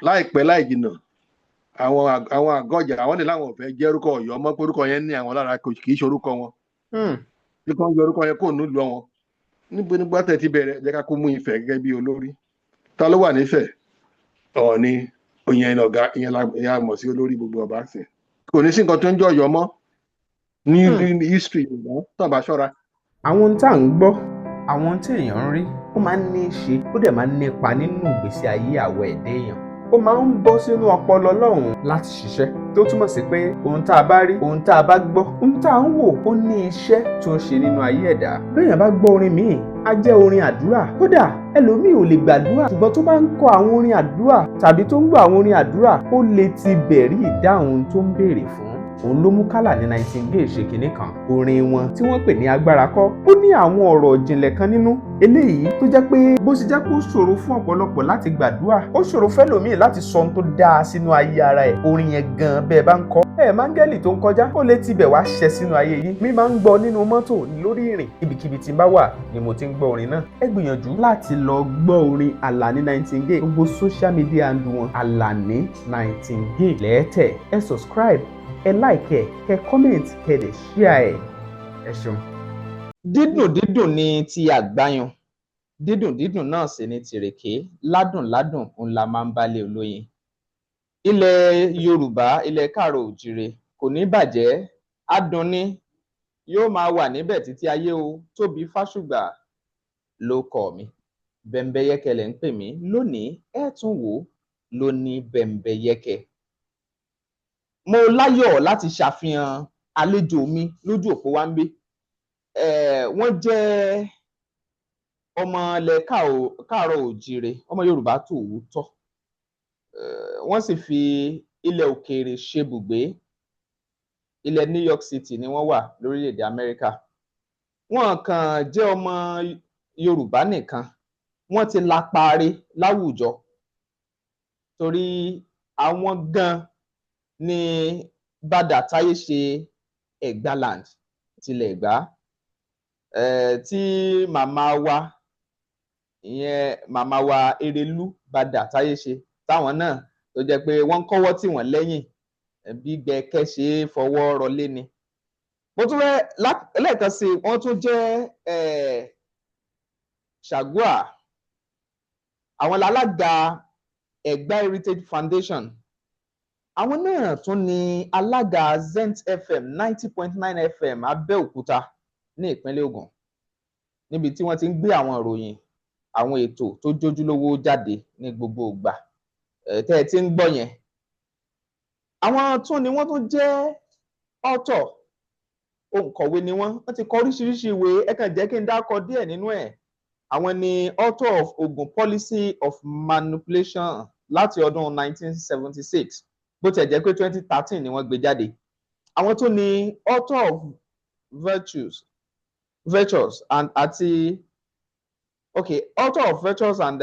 láìpẹ́ láì jìnnà àwọn àgọ́jà àwọn ní láwọn ò fẹ́ jẹ́ orúkọ Ọ̀yọ́ mọ́ pé orúkọ yẹn ní àwọn lára kì í ṣe orúkọ wọn bí kan yọ orúkọ yẹn kò nílùú wọn nígbà tẹ̀ ti bẹ̀rẹ̀ jẹ́ ká kó mú Ifẹ̀ gẹ́gẹ́ bí olórí ta ló wà nífẹ̀ Ọọ̀ni ìyẹn ọ̀gá ìyẹn mọ̀ sí olórí gbogbo ọba sí kò ní sí nǹkan tó ń jẹ́ Ọ̀yọ́ mọ́ ní history Yorùbá tó bá ṣọ́ra. àwọn ohun tá à ń gbọ́ àwọn ohun tí èèyàn ń rí ó máa ń ní í ṣe ó dẹ̀ máa ń nípa nínú ìgbésí ayé àwọ̀ ẹ̀dá èèyàn ó máa ń bọ́ sínú ọpọlọ Ọlọ́run láti ṣiṣẹ́ tó túmọ̀ sí pé ohun tá a bá rí ohun tá a bá gbọ́ ohun tá a ń wò ó ní iṣẹ́ tó ń ṣe nínú ayé ẹ̀dá. béèyàn bá gbọ́ orin míì á jẹ́ orin àdúrà kódà ẹlòmíì ò lè gbàdúrà ṣùgbọ́n tó bá ń kọ àwọn orin àdúrà tàbí tó ń gbọ́ àwọn orin àdúrà ó lè ti bẹ̀rí ìdáhùn tó ń béèrè fún. òun ló mú Kálà ní Nightingale ṣe kinní kan orin wọn tí wọ́n pè ní agbára kọ́ ó ní àwọn ọ̀rọ̀ ìjìnlẹ̀ kan nínú eléyìí tó jẹ́ pé bó ṣe jẹ́ pé ó ṣòro fún ọ̀pọ̀lọpọ̀ láti gbàdúrà ó ṣòro fẹ́lòmíì láti sọ ohun tó dáa sínú ayé ara ẹ̀ orin yẹn gan bẹ́ẹ̀ bá ń kọ máńgẹ́lì tó ń kọjá ó lè tibẹ̀ wá ṣẹ sínú ayé yìí mi máa ń gbọ́ nínú mọ́tò lórí ìrìn ibikíbi tí n bá wà ni mo ti ń gbọ́ orin náà ẹ gbìyànjú láti lọ gbọ́ orin Àlàní Nightingale gbogbo social media handle wọn Àlàní Nightingale lẹ́ẹ̀tẹ̀ ẹ subscribe ẹ like ẹ comment ẹ dẹ̀ share ẹ ṣeun. dídùn dídùn ni ti àgbáyan dídùn dídùn náà sì ni tìrèké ládùn ládùn òun la máa ń bálé olóyin. ilẹ̀ Yorùbá ilẹ̀ káàrọ̀ òjìrè kò ní bàjẹ́ adùn ni yóò máa wà níbẹ̀ títí ayé o. Tóbi Fásùgbà ló kọ mi Bẹ́mbẹ́yẹ́kẹ́ lẹ̀ ń pè mí lónìí ẹ tún wò ló ní Bẹ́mbẹ́yẹ́kẹ́. mo láyọ̀ láti ṣàfihàn àlejò mi lójú òpó wa ń bí wọ́n jẹ́ ọmọ ilẹ̀ káàrọ̀ òjìrè ọmọ Yorùbá tòótọ́ wọ́n sì fi ilẹ̀ òkèèrè ṣebùgbé ilẹ̀ New York City ni wọ́n wà lórílẹ̀‐èdè Amẹ́ríkà. wọ́n kàn jẹ́ ọmọ Yorùbá nìkan wọ́n ti láparí láwùjọ torí àwọn gan ni Bàdà táyé ṣe Ẹ̀gbáland tilẹ̀ Ẹ̀gbá tí màmá wa ìyẹn màmá wa Erelú Bàdà táyé ṣe táwọn náà tó jẹ́ pé wọ́n ń kọ́wọ́ tì wọ́n lẹ́yìn bí gbẹ̀kẹ́ ṣe fọwọ́ rọlé ni. mo tún fẹ́ lẹ́ẹ̀kan sí wọ́n tún jẹ́ Ṣàgúà àwọn alága Ẹ̀gbá Heritage Foundation àwọn náà tún ní alága Zent FM 90.9 FM Abẹ́òkúta ní ìpínlẹ̀ Ògùn níbi tí wọ́n ti ń gbé àwọn ìròyìn àwọn ètò tó jójúlówó jáde ní gbogbo ìgbà tẹ́ ẹ ti ń gbọ́ yẹn. àwọn tún ni wọ́n tún jẹ́ author òǹkọ̀wé ni wọ́n ti kọ oríṣiríṣi ìwé ẹ kàn jẹ́ kí n dákọ díẹ̀ nínú ẹ̀. àwọn ni author of Ogun Policy of Manipulation láti ọdún 1976 bó tiẹ̀ jẹ́ pé 2013 ni wọ́n gbé jáde. àwọn tún ni author of Virtues and author of Virtues and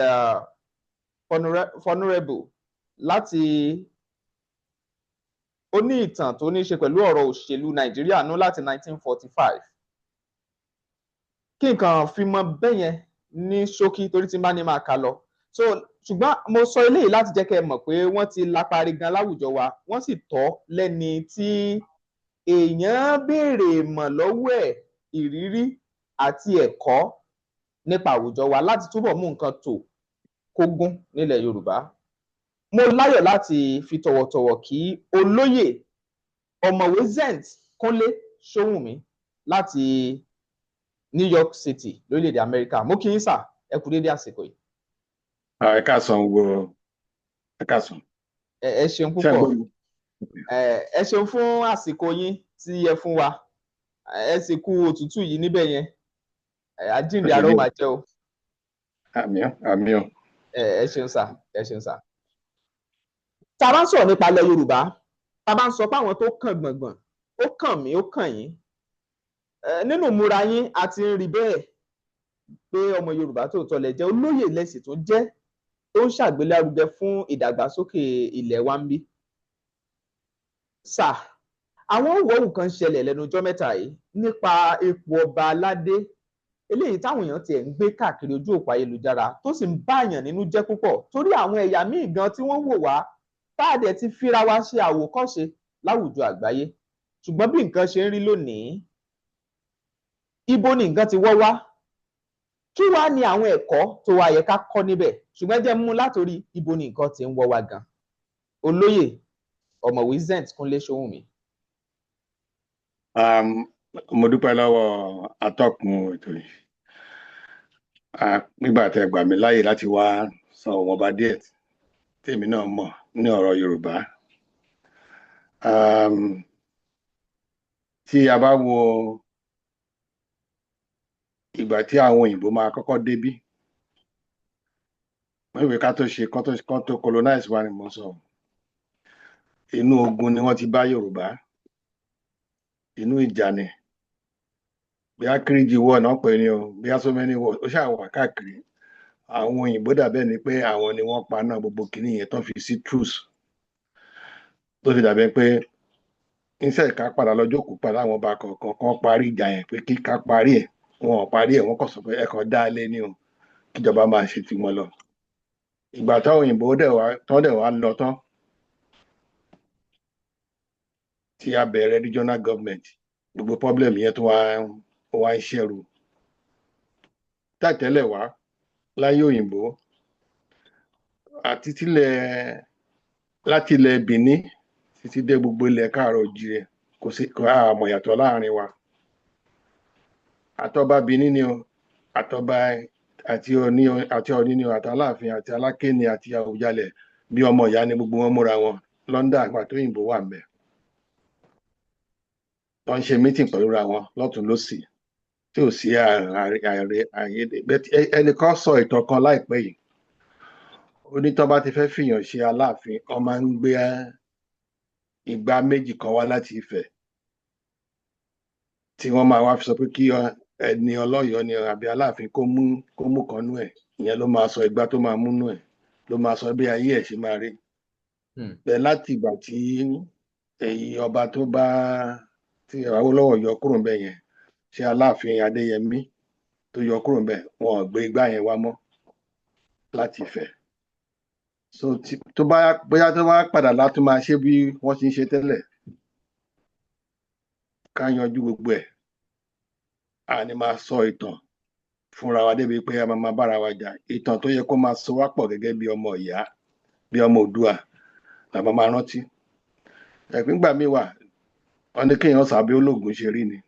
Vulnerable láti ó ní ìtàn tó ní í ṣe pẹ̀lú ọ̀rọ̀ òṣèlú Nàìjíríà nú láti 1945. kí nǹkan fi mọ bẹ́yẹn ní ṣókí torí tí n bá ní máa kà lọ. ṣùgbọ́n mo sọ eléyìí láti jẹ́ kẹ́ ẹ mọ̀ pé wọ́n ti láparí gan láwùjọ wa wọ́n sì tọ́ lẹ́ni tí èèyàn béèrè mọ̀ lọ́wọ́ ẹ̀ ìrírí àti ẹ̀kọ́ nípa àwùjọ wa láti túbọ̀ mú nǹkan tò kógún nílẹ̀ Yorùbá. mo láyọ̀ láti fi tọ̀wọ̀tọ̀wọ̀ kí olóyè ọ̀mọ̀wé Zent Kúnlé Ṣówùnmí láti New York City lórílẹ̀‐èdè Amẹ́ríkà. mo kí yín sà ẹ kú dédé àsìkò yìí. ẹ káàsán gbogbo ẹ káàsán. ẹ ṣeun púpọ̀ ẹ ṣeun fún àsìkò yín tí ẹ fún wa ẹ sì kú òtútù yìí níbẹ̀ yẹn àjíǹde ara ó máa jẹ́ o. àmín o. ẹ ṣeun sà ẹ ṣeun sà. tá a bá ń sọ̀rọ̀ nípa ilẹ̀ Yorùbá tá a bá ń sọ pé àwọn tó kàn gbọ̀ngbọ̀n ó kàn mí ó kàn yín nínú ìmúra yín a ti ń rí bẹ́ẹ̀ pé ọmọ Yorùbá tòótọ́ lẹ jẹ́ olóyè lẹ́sìn tó jẹ́ tó ń ṣàgbélárugẹ fún ìdàgbàsókè ilẹ̀ wa ń bí. sà àwọn òwòwò kan ṣẹlẹ̀ lẹ́nu ọjọ́ mẹ́ta yìí nípa ipò ọba aládé eléyìí táwọn èèyàn tiẹ̀ ń gbé káàkiri ojú òpó ayélujára tó sì ń báyàn nínú jẹ́ púpọ̀ torí àwọn ẹ̀yà míì gan tí wọ́n wò wá tá a dẹ̀ ti fira wa ṣe àwòkọ́ṣe láwùjọ àgbáyé ṣùgbọ́n bí nǹkan ṣe ń rí lónìí ibo ni nǹkan ti wọ́ wá kí wá ní àwọn ẹ̀kọ́ tó wá yẹ ká kọ́ níbẹ̀ ṣùgbọ́n jẹ́ mú látòrí ibo ni nǹkan ti ń wọ́ wá gan olóyè ọ̀mọ̀wé Zent Kúnlé Ṣóhùnmí. Mo dúpẹ́ lọ́wọ́ atọ́kùn ètò yìí nígbà tẹ́ gbà mí láàyè láti wá sọ ọ̀wọ́nba díẹ̀ tèmi náà mọ̀ ní ọ̀rọ̀ Yorùbá. Tí a bá wo ìgbà tí àwọn òyìnbó máa kọ́kọ́ débí wọ́n ìwé ká tó ṣe kán tó colonize wa ni mo sọ inú ogun ni wọ́n ti bá Yorùbá inú ìjà ni bí akérèjì wọ náà pè ní o bí so many wọ ó ṣàwà káàkiri àwọn òyìnbó dàbẹ́ ni pé àwọn ni wọ́n pa náà gbogbo kìíní yẹn tán fi sí truce tó fi dàbẹ́ pé iṣẹ́ ìka padà lọ́jọ́ kó padà àwọn ọba kọ̀ọ̀kan kan parí ìjà yẹn pé kí ká parí ẹ̀ wọn ò parí ẹ̀ wọ́n kàn sọ pé ẹ̀kan dá lé ní o kíjọba máa ṣe ti wọn lọ ìgbà táwọn òyìnbó dẹ̀ wá lọ tán tí a bẹ̀rẹ̀ regional government gbogbo problem yẹn tó wá ń ṣẹ̀rù tàtẹ́lẹ̀ wá láyé òyìnbó àti láti ilẹ̀ Benin títí dé gbogbo ilẹ̀ káàárọ̀ oòjíire kò àmọ̀ yàtọ̀ láàrin wa àtọba Benin ni o àtọba àti Ọọ̀ni ni o àtàláàfin àti Aláké ni àti Àwùjalẹ̀ bí ọmọ ìyá ni gbogbo wọn múra wọn London àgbà tó òyìnbó wà ńbẹ̀ wọ́n ń ṣe meeting pẹ̀lú ra wọn lọ́tún lósì tí ò sí àyèdè ẹnìkan sọ ìtàn kan láìpẹ́ yìí onítọ́ bá ti fẹ́ fìyàn ṣe Aláàfin wọ́n máa ń gbé igbá méjì kan wá láti Ifẹ̀ tí wọ́n máa wá fi sọ pé kí ẹni Ọlọ́yọ̀ọ́ ni àbí Aláàfin kó mú kan nú ẹ̀ ìyẹn ló máa sọ igbá tó máa mú nú ẹ̀ ló máa sọ bí ayé ẹ̀ ṣe máa rí bẹ́ẹ̀ láti ìgbà tí èyí ọba tó bá tí Awólọ́wọ̀ yọ kúrò ńbẹ̀ yẹn ṣe Aláàfin Adéyẹmí tó yọ kúrò ńbẹ̀ wọn ò gbé igbá yẹn wá mọ́ láti Ifẹ̀ so bóyá tó bá padà látún máa ṣe bí wọ́n ti ń ṣe tẹ́lẹ̀ ká yanjú gbogbo ẹ̀ a ní máa sọ ìtàn fúnra wa débi pé a máa bára wa jà ìtàn tó yẹ kó máa so wá pọ̀ gẹ́gẹ́ bí ọmọ ìyá bí ọmọ Oòduà làbá máa rántí ẹ̀píngbà míì wà wọ́n ní kéèyàn sàbí ológun ṣe rí ni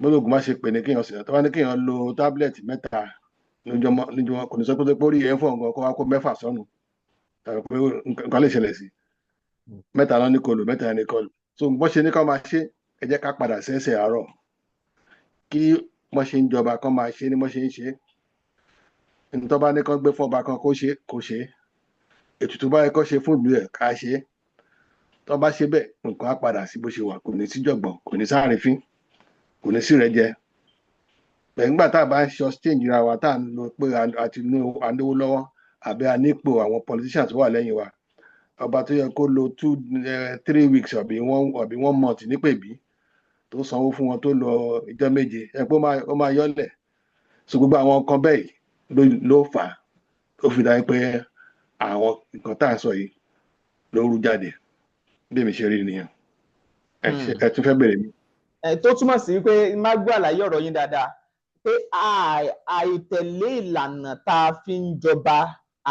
ológun má ṣe pè ní kéèyàn sìnà tó wá ní kéèyàn lo tábìlẹ̀tì mẹ́ta lójúmọ́ kò ní sọ pé orí ẹ̀ ń fọ̀ nǹkan kó wá kó mẹ́fà sọ́nù tàbí pé nǹkan lè ṣẹlẹ̀ sí mẹ́ta lọ ní kọlù mẹ́ta ní kọlù so bó ṣe ní ká máa ṣe ẹ jẹ́ ká padà sẹ́sẹ̀ àárọ̀ kí wọ́n ṣe ń jọba kan máa ṣe ni wọ́n ṣe ń ṣe nítorí bá ní kán gbé fọ́ba kan kó ṣe ètùtù báyìí kó ṣe fún ìlú ẹ̀ ká ṣe tó bá ṣe bẹ́ẹ̀ nǹkan á padà sí bó ṣe wà kò ní sí jọ̀gbọ̀n kò ní sáàrífín kò ní sí rẹ́jẹ nígbà tá a bá ń ṣe exchange ra wa tá à ń lo pé àti àníwó lọ́wọ́ àbí ànípò àwọn politicians tó wà lẹ́yìn wa ọba tó yẹ kó lo 3 weeks àbí 1 month nípèbí tó sanwó fún wọn tó lọ ìjọ méje ẹ pé ó máa yọlẹ̀ so gbogbo àwọn nǹkan bẹ́ẹ̀ ló fà á ó fi dáa pé àwọn nǹkan tá à ń sọ yìí ló rú jáde bí èmi ṣe rí nìyẹn ẹ tún fẹ́ bèrè mi. tó túmọ̀ sí pé má gbọ́ àlàyé ọ̀rọ̀ yín dáadáa pé àìtẹ̀lé ìlànà tá a fi ń jọba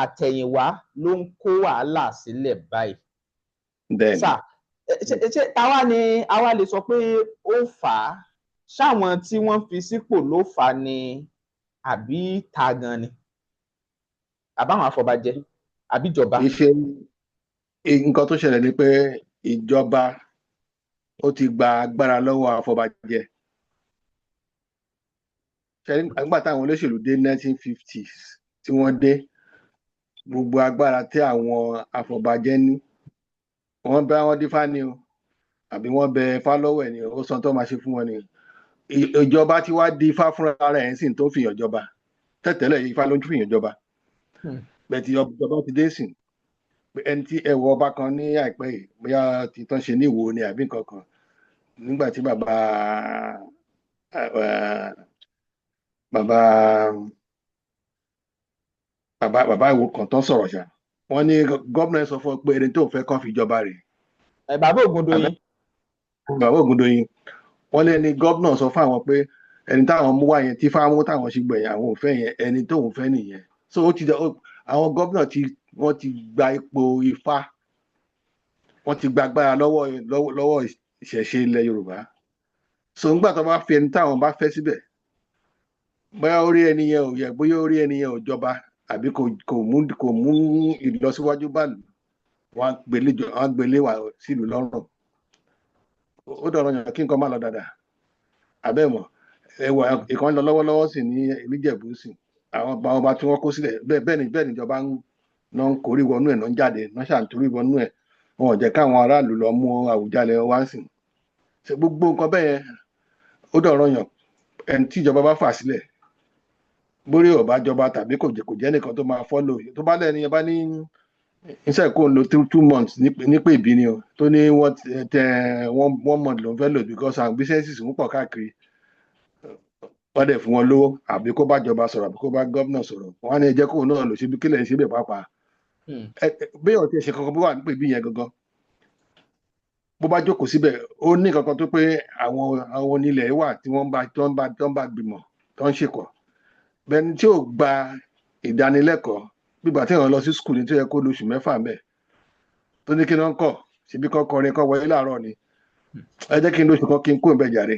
àtẹ̀yìnwá ló ń kó wàhálà sílẹ̀ báyìí. bẹ́ẹ̀ni sà ṣe àwa lè sọ pé ó fà á ṣáwọn tí wọ́n fi sípò ló fà á ni àbí ta gan ni àbáwọn afọbajẹ àbíjọba. nǹkan tó ṣẹlẹ̀ ni pé ìjọba ó ti gba agbára lọ́wọ́ afọbajẹ nígbà táwọn olóṣèlú dé 1950s tí wọ́n dé gbogbo agbára tí àwọn afọbajẹ ní wọ́n bá wọn dífá ni o àbí wọ́n bẹ Fálọ́wẹ̀ ni ó sọ tó máa ṣe fún wọn ni ìjọba tí wàá di Ifá fúnra rẹ̀ ń sìn tó fìyàn jọba tẹ́tẹ́lẹ̀ Ifá ló ń fìyàn jọba bẹ́ẹ̀ tí ìjọba ti dé sìn ẹni tí ẹwọ ọba kan ní àìpẹ́ yìí bóyá ti tán ṣe ní Ìwó ni àbí nǹkan kan nígbà tí bàbá bàbá bàbá ìwò kan tó sọ̀rọ̀ ṣá wọ́n ní gómìnà sọ fún ọ pé ẹni tó fẹ́ kàn fi jọba rẹ̀ bàbá Ògúndòyìn. bàbá Ògúndòyìn wọ́n lẹ́ni gómìnà sọ fún àwọn pé ẹni táwọn mú wá yẹn tí fáwọn táwọn ṣe gbẹ̀yìn àwọn ò fẹ́ yẹn ẹni tóun fẹ́ nìyẹn so àwọn gómìnà wọ́n ti gba ipò ifá wọ́n ti gba agbára lọ́wọ́ ìṣẹ̀ṣe ilẹ̀ Yorùbá so nígbà tó bá fi ẹni táwọn bá fẹ́ síbẹ̀ bóyá orí ẹni yẹn ò yẹ bóyá orí ẹni yẹn ò jọba àbí kò mú ìlọsíwájú bá lù wọ́n gbélé wá sílùú lọ́rùn ó dọ̀rọ̀ yàn kí nǹkan má lọ dáadáa àbẹ́mọ̀ ẹwà ìkan lọ lọ́wọ́lọ́wọ́ sì ní Ìjẹ̀bú sí àwọn ọba tí wọ́n kó sílẹ̀ bẹ́ẹ̀ ni ìjọba náà ń korí wọnú ẹ̀ náà ń jáde náà ṣàǹtorí wọnú ẹ̀ wọn ò jẹ́ káwọn aráàlú lọ mú Àwùjalẹ̀ wá sí ṣe gbogbo nǹkan bẹ́ẹ̀ yẹn ó dọ̀rọ̀ yàn ẹni tí ìjọba bá fà sílẹ̀ bórí ọba jọba tàbí kò jẹ́ nìkan tó máa fọ́lò tó bá lẹ́ni yẹn bá ní iṣẹ́ kó ń lo 2 months nípò ìbí ni o tó ní one month ló ń fẹ́ lò because àwọn businesses ń pọ̀ káàkiri wọ́n dẹ̀ fún wọn lówó àbí kó bá jọba sọ̀rọ̀ àbí kó bá gómìnà sọ̀rọ̀ wọ́n á ní ẹjẹ́ kóun náà lò síbi kílẹ̀ ń ṣe bẹ̀ pàápàá bí ọ̀tí ẹ̀ṣẹ̀ kankan bó wà nípò ìbí yẹn gangan bó bá jókòó síbẹ̀ ó ní kankan tó pé àwọn onílẹ̀ wà tí wọ́n bá gbìmọ̀ tó ń ṣèkọ̀ bẹ́ẹ̀ni tí ò gba ìdánilẹ́kọ̀ọ́ gbígbà tí èèyàn lọ sí skul ní tó yẹ kó lóṣù 6 mẹ́ tó ní kí wọ́n kọ̀ síbi kan kọrin kan wọlé láàárọ̀ ni ẹ jẹ́ kí n lóṣù kan kí n kó ìbẹ̀ jàre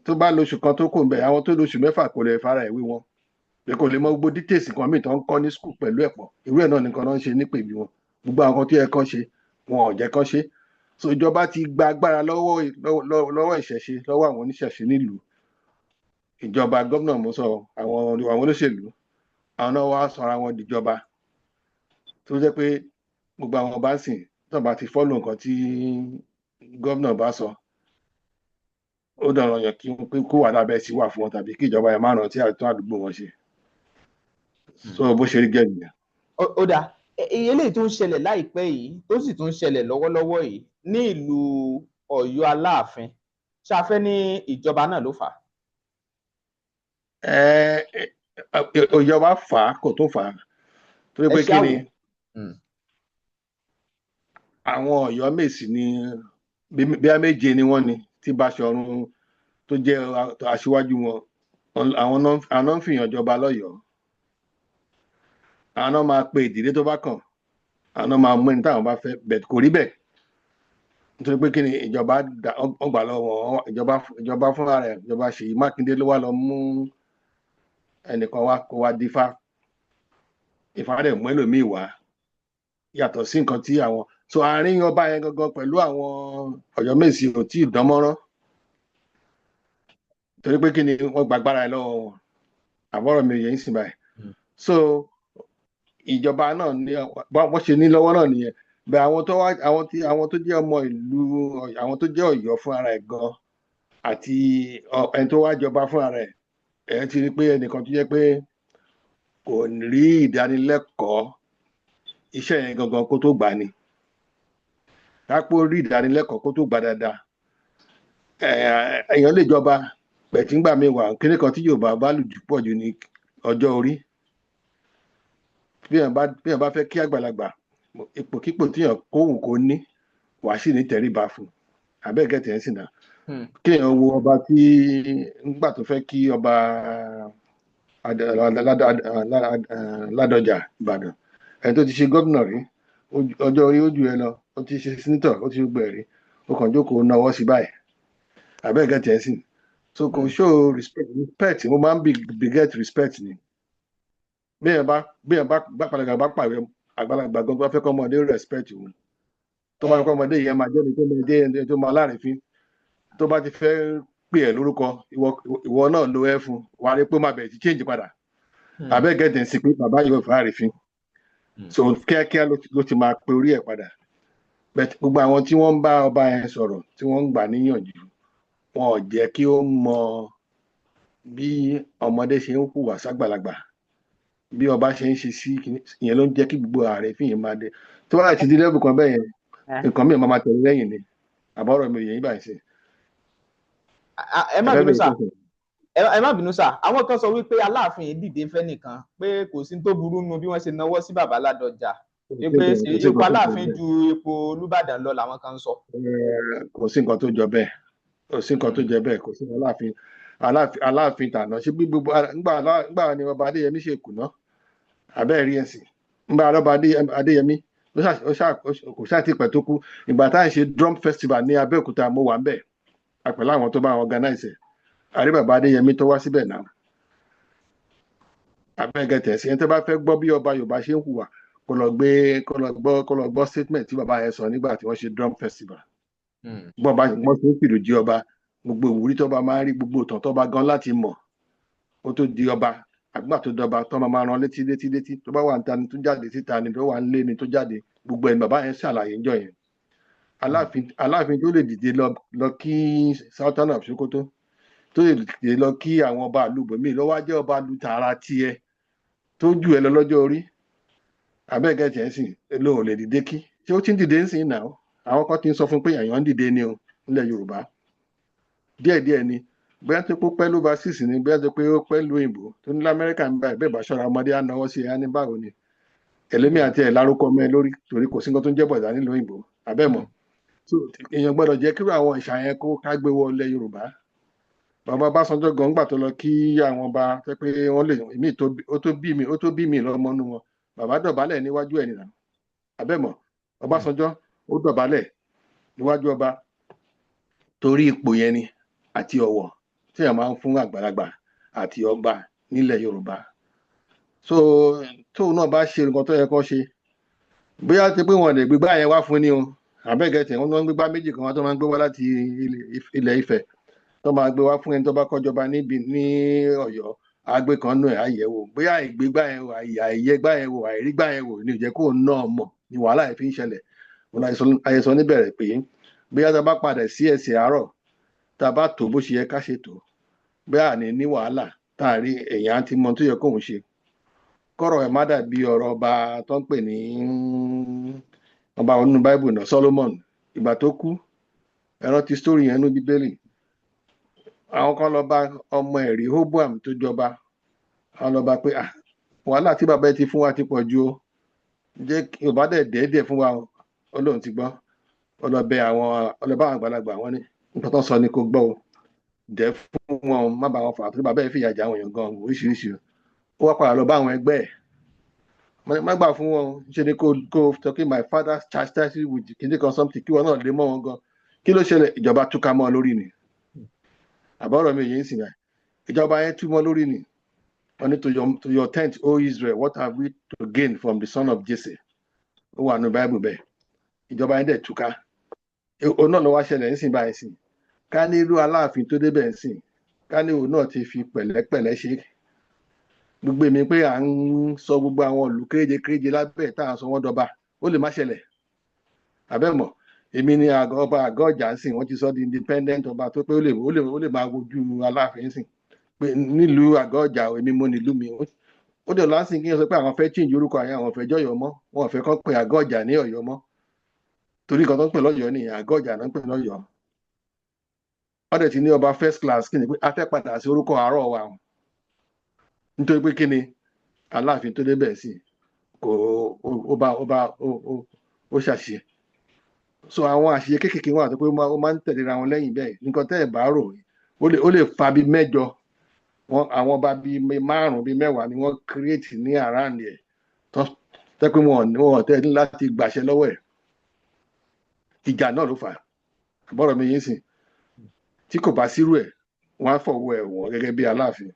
tó bá lóṣù kan tó kó ìbẹ̀ àwọn tó lóṣù 6 kò lè fara ìwé wọn pé kò lè mọ gbogbo dítèsì kan míì tó ń kọ́ ní skul pẹ̀lú ẹ̀pọ̀ irú ẹ̀ náà nìkan náà ń ṣe nípè bí wọn gbogbo àwọn kan tó yẹ kán ṣe wọn ò jẹ́ kán ṣe so ìjọba ti gba agbára lọ́wọ́ ìṣẹ̀ṣe lọ́wọ́ àwọn oníṣẹ̀ṣe nílùú ìjọba gómìnà mo sọ àwọn olóṣèlú àwọn náà wá sọra wọn dìjọba tó jẹ́ pé gbogbo àwọn ọba ń sìn tó bá ti fọ́lù nǹkan tí gómìnà bá sọ ó dọ̀rọ̀ yàn kó wà lábẹ́ sí wà fún wọn tàbí kí ìjọba yẹn má rántí àtún àdúgbò wọn ṣe so bó ṣe rí gẹ́gẹ́ nìyẹn. ó dáa eléyìí tó ń ṣẹlẹ̀ láìpẹ́ yìí tó sì tún ṣẹlẹ̀ lọ́wọ́lọ́wọ́ yìí ní ìlú Ọ̀yọ́ Aláàfin ṣáfẹ́ ní ìjọba náà ló fà á. ìjọba fà á kò tún fà á torí pé kí ni àwọn Ọ̀yọ́ Mèsì ni bí a méje ni wọ́n ni tí Báṣọ̀run tó jẹ́ aṣíwájú wọn àwọn náà ń fìyàn jọba lọ́yọ̀ọ́ àwọn náà máa pe ìdílé tó bá kàn àwọn náà máa mú ẹni táwọn bá fẹ́ bẹ́ẹ̀ kò rí bẹ́ẹ̀ nítorí pé kí ni ìjọba ọgbà lọ́wọ́ ìjọba fúnra rẹ̀ ìjọba Ṣèyí Mákindé ló wá lọ mú ẹnìkan wá kó wá dífá Ifá rẹ̀ mú ẹlòmíì wá yàtọ̀ sí nǹkan tí àwọn so àárín ọba yẹn gangan pẹ̀lú àwọn Ọ̀yọ́ Mèsì ò tí ì dánmọ́rán torí pé kí ni wọ́n gbàgbára ẹ lọ́wọ́ wọn àbọ̀rọ̀ mi yẹn ń sìn báyìí so ìjọba náà ní wọ́n ṣe ní lọ́wọ́ náà nìyẹn bẹ́ẹ̀ àwọn tó jẹ́ ọmọ ìlú àwọn tó jẹ́ Ọ̀yọ́ fún ara ẹ̀ gan àti ẹni tó wá jọba fún ara ẹ̀ ẹ̀ ti rí pé ẹnìkan tó jẹ́ pé kò rí ìdánilẹ́kọ̀ọ́ iṣẹ́ yẹn gangan kó tó gbà ni kápó rí ìdánilẹ́kọ̀ọ́ kó tó gbà dáadáa èèyàn lè jọba pẹ̀tíngbà mi wà kíní kan tí Yorùbá bá lù jù pọ̀ jù ní ọjọ́ orí bí èèyàn bá fẹ́ kí àgbàlagbà ipòkípò tíyàn kóhùn kó ní wàá sì ní tẹríba fún abẹ́ẹ̀gẹ́ tẹ̀ ń sìn náà kí èèyàn wo ọba tí nígbà tó fẹ́ kí ọba Ládọjà Ìbàdàn ẹni tó ti ṣe gómìnà rí ọjọ́ orí ó jù ẹ lọ ó ti ṣe sínítọ̀ ó ti gbẹ rí ó kàn jókòó náwó sí báyìí abẹ́ẹ̀gẹ́ tẹ̀ ń sìn so kò show respect mo máa ń beget respect ni bí èèyàn bá padà bá pàwé àgbàlagbà gan tó bá fẹ́ kọ́ ọmọdé respect òun tó bá fẹ́ kọ́ ọmọdé yẹn máa jẹ́ ẹni tó máa láàrífín tó bá ti fẹ́ pè ẹ́ lórúkọ ìwọ náà ló ẹ́ fún wà á rí pé ó máa bẹ̀rẹ̀ sí change padà abẹ́ẹ̀gẹ́ tẹ̀ ń sìn pé bàbá yóò fẹ́ àrífín so kíákíá ló ti máa pe orí ẹ̀ padà gbogbo àwọn tí wọ́n ń bá ọba yẹn sọ̀rọ̀ tí wọ́n ń gbà níyànjú wọn ò jẹ́ kí ó mọ bí ọmọdé ṣe ń hùwà ságbàlagbà bí ọba ṣe ń ṣe sí ìyẹn ló ń jẹ́ kí gbogbo ààrẹ fìyẹn máa dé tó bá ti di lẹ́bù kan bẹ́ẹ̀ yẹn nǹkan mìíràn máa tẹ̀lé lẹ́yìn ni àbọ̀rọ̀ mi yẹn báyìí sí. ẹ má bínú sá ẹ má bínú sà, àwọn kan sọ wípé Aláàfin yìí dìde fẹ́ nìkan pé kò sí tó burú nu bí wọ́n ṣe náwó sí bàbá Ládọjà pé ipò Aláàfin ju ipò Olúbàdàn lọ làwọn kan ń sọ. Kò sí nǹkan tó jọ bẹ́ẹ̀, kò sí nǹkan tó jẹ bẹ́ẹ̀, kò sí Aláàfin tàná ṣé bí gbogbo nígbà ni ọba Adéyẹmí ṣe kùnà abẹ́ẹ̀ rí ẹ̀sìn nígbà ọba Adéyẹmí kò ṣáà ti pẹ̀ tó kú. Ìgbà tá à ń ṣe drum festival ní Abẹ́òkúta mo wà ń bẹ̀ àpẹẹrẹ àwọn tó bá organize ẹ̀ àrí bàbá Adéyẹmí tó wá síbẹ̀ náà abẹ́gẹ̀tẹ̀ sí ẹni tó bá fẹ́ gbọ́ bí ọba Yorùbá ṣe ń hùwà kó lọ gbọ́ statement tí bàbá yẹn sọ nígbà tí wọ́n ṣe drum festival. Bọ́ọ̀bá wọ́n ṣe ń fìlú jí ọba, gbogbo ìwúrí tó bá máa ń rí, gbogbo ìtàn tó bá gan láti mọ̀ ó tó di ọba, àgbà tó dọba tó máa ran létí tó bá wà níta ni tó jáde síta ni tó wà ń lé ni tó jáde, gbogbo ẹ̀ bàbá yẹn ṣàlàyé ńjọ́ yẹn. Aláàfin tó lè dìde lọ kí Sultan of Sokoto, tó lè dìde lọ kí àwọn ọba àlùbọ̀mí ló wá jẹ́ ọba lu tààrà tiẹ̀ tó jù ẹ lọ lọ́jọ́ orí abẹ́gẹ̀tẹ̀ sì lóun ò lè dìde kí ṣé ó ti ń dìde ń sìn náà. Àwọn kan ti ń sọ fún pé èèyàn ń dìde ni o nílẹ̀ Yorùbá díẹ̀díẹ̀ ni, bóyá tó pé pẹ́ ló bá sísì ni, bóyá tó pé ó pẹ́ lu òyìnbó tó ní lamẹ́ríkà ń bá ẹ̀ bẹ́ẹ̀ bá ṣọ́ra ọmọdé á náwó sí ẹ̀ á ní báwo ni ẹlẹ́mì àti ẹ̀ lárúkọ mẹ́ lórí torí kò sí nǹkan tó ń jẹ́ bọ̀dá nílùú òyìnbó abẹ́mọ̀. Èèyàn gbọ́dọ̀ jẹ́ kíró àwọn ìṣà yẹn kó ká gbé wọ ilẹ̀ Yorùbá. Bàbá Ọbásanjọ́ gan gbà tó lọ kí àwọn ọba tẹ́ pé wọ́n lè mí ó tó bí mi lọ́mọ nú wọn, bàbá dọ̀bálẹ̀ níwájú ẹ̀ nìyà abẹ́mọ̀. Ọbásanjọ́ ó dọ̀bálẹ̀ níwájú ọba torí ipò yẹn ni àti ọ̀wọ̀ tí a máa ń fún àgbàlagbà àti ọba nílẹ̀ Yorùbá. So tóun náà bá ṣe nǹkan tó yẹ kó ṣe, bóyá ti pé wọn lè gbégbá yẹn wá fún ni o àbẹ́gẹ̀tẹ̀ wọn ń gbégbá méjì kan wá tó máa ń gbé wá láti ilẹ̀ Ifẹ̀ tó máa gbé wá fún ẹni tó bá kọ́jọba ní Ọ̀yọ́ àgbẹ̀ kan nù ẹ̀ àyẹ̀wò bóyá ìgbégbá yẹn wò àìyẹgbá yẹn wò àìrígbá yẹn wò ní ìjẹ́ kó náà mọ̀ ní wàhálà yẹn fi ń ṣẹlẹ̀. Wọn àyẹ̀sọ níbẹ̀rẹ̀ pé bóyá tá a bá padà sí ẹsẹ̀ àárọ̀ tá a bá tó bó ṣe yẹ ká ṣe tó, bóyá àní ní wàhálà tá a rí èèyàn ti mọ tó yẹ kóun ṣe. Kọ́rọ̀ ẹ̀ má dàbí ọ̀rọ̀ ọba tó ń pè ní ọba nínú Báíbù náà Solomon ìgbà tó kú ẹ rántí story yẹn ní Bíbélì. Àwọn kan lọ bá ọmọ ẹ̀ Rehoboam tó jọba, àwọn lọ bá pé wàhálà tí bàbá ẹ ti fún wa ti pọ̀ ju o, jẹ́ kí Yorùbá dẹ̀ fún wa o. Ọlọ́run ti gbọ́ ọlọ́bẹ àwọn àgbàlagbà wọn ní nǹkan tó ń sọ ni kò gbọ́ o, dẹ̀ fún wọn má bá wọn fà tó bàbá ẹ fìyà jẹ àwọn èèyàn gan oríṣiríṣi o. Ó wá padà lọ bá àwọn ẹgbẹ́ ẹ̀ má gbà fún wọn ṣe ni kò talking my father chastise with kìnìún kan something kí wọn náà lè mọ́ wọn gan. Kí ló ṣẹlẹ̀? Ìjọba túká mọ́ lórí ni àbọ̀rọ̀ mi yìí ń sìn náà, ìjọba yẹn tú mọ́ lórí ni. Wọ́n ní to your tent o Israel what have we to gain from the son of Jesse? Ó wà ní Bible bẹ́ẹ̀. Ìjọba yẹn dẹ̀ túká. Òun náà ló wá ṣẹlẹ̀ ń sìn báyìí sìn. Ká ní irú Aláàfin tó débẹ̀ ń sìn, ká ní òun náà ti fi pẹ̀lẹ́pẹ̀lẹ́ ṣe. Gbogbo èmi pé à ń sọ gbogbo àwọn ìlú kéréje lábẹ́ tá à ń sọ wọ́n dọba, ó lè má ṣẹlẹ̀. Àbẹ́mọ̀ èmi ni ọba àgọ́ ọjà ń sìn, wọ́n ti sọ di independent ọba tó pé ó lè máa wojú Aláàfin sìn pé nílùú àgọ́ ọjà èmi mo nílùú mi. Ó dẹ̀ lásìn kí n sọ pé àwọn fẹ́ change orúkọ àyà àwọn fẹ́ jọ́yọ̀ mọ́, wọn fẹ́ kọ́ pé àgọ́ ọjà ní Ọ̀yọ́ mọ́ torí nǹkan tó ń pè lọ́yọ̀ọ́ nìyẹn, àgọ́ ọjà náà ń pè lọ́yọ̀ọ́. Wọ́n dẹ̀ ti ní ọba first class kí ni pé a fẹ́ padà sí orúkọ àárọ̀ wa nítorí pé kí ni Aláàfin tó débẹ̀ sí kò ó ṣàṣìṣe. So àwọn àṣìṣe kéékèèké wà tó pé ó máa ń tẹ̀léra wọn lẹ́yìn bẹ́ẹ̀ nǹkan tẹ́ ẹ̀ bá rò ó lè fa bí mẹ́jọ àwọn ọba bíi 5 bíi 10 ni wọ́n create ní around ẹ̀ tó tẹ́ pé wọn tẹ́ láti gbàṣẹ lọ́wọ́ ẹ̀. Ìjà náà ló fà á bọ́rọ̀ mi yín sìn tí kò bá sírú ẹ̀ wọ́n á fọwọ́ ẹ̀ wọ̀n gẹ́gẹ́ bí Aláàfin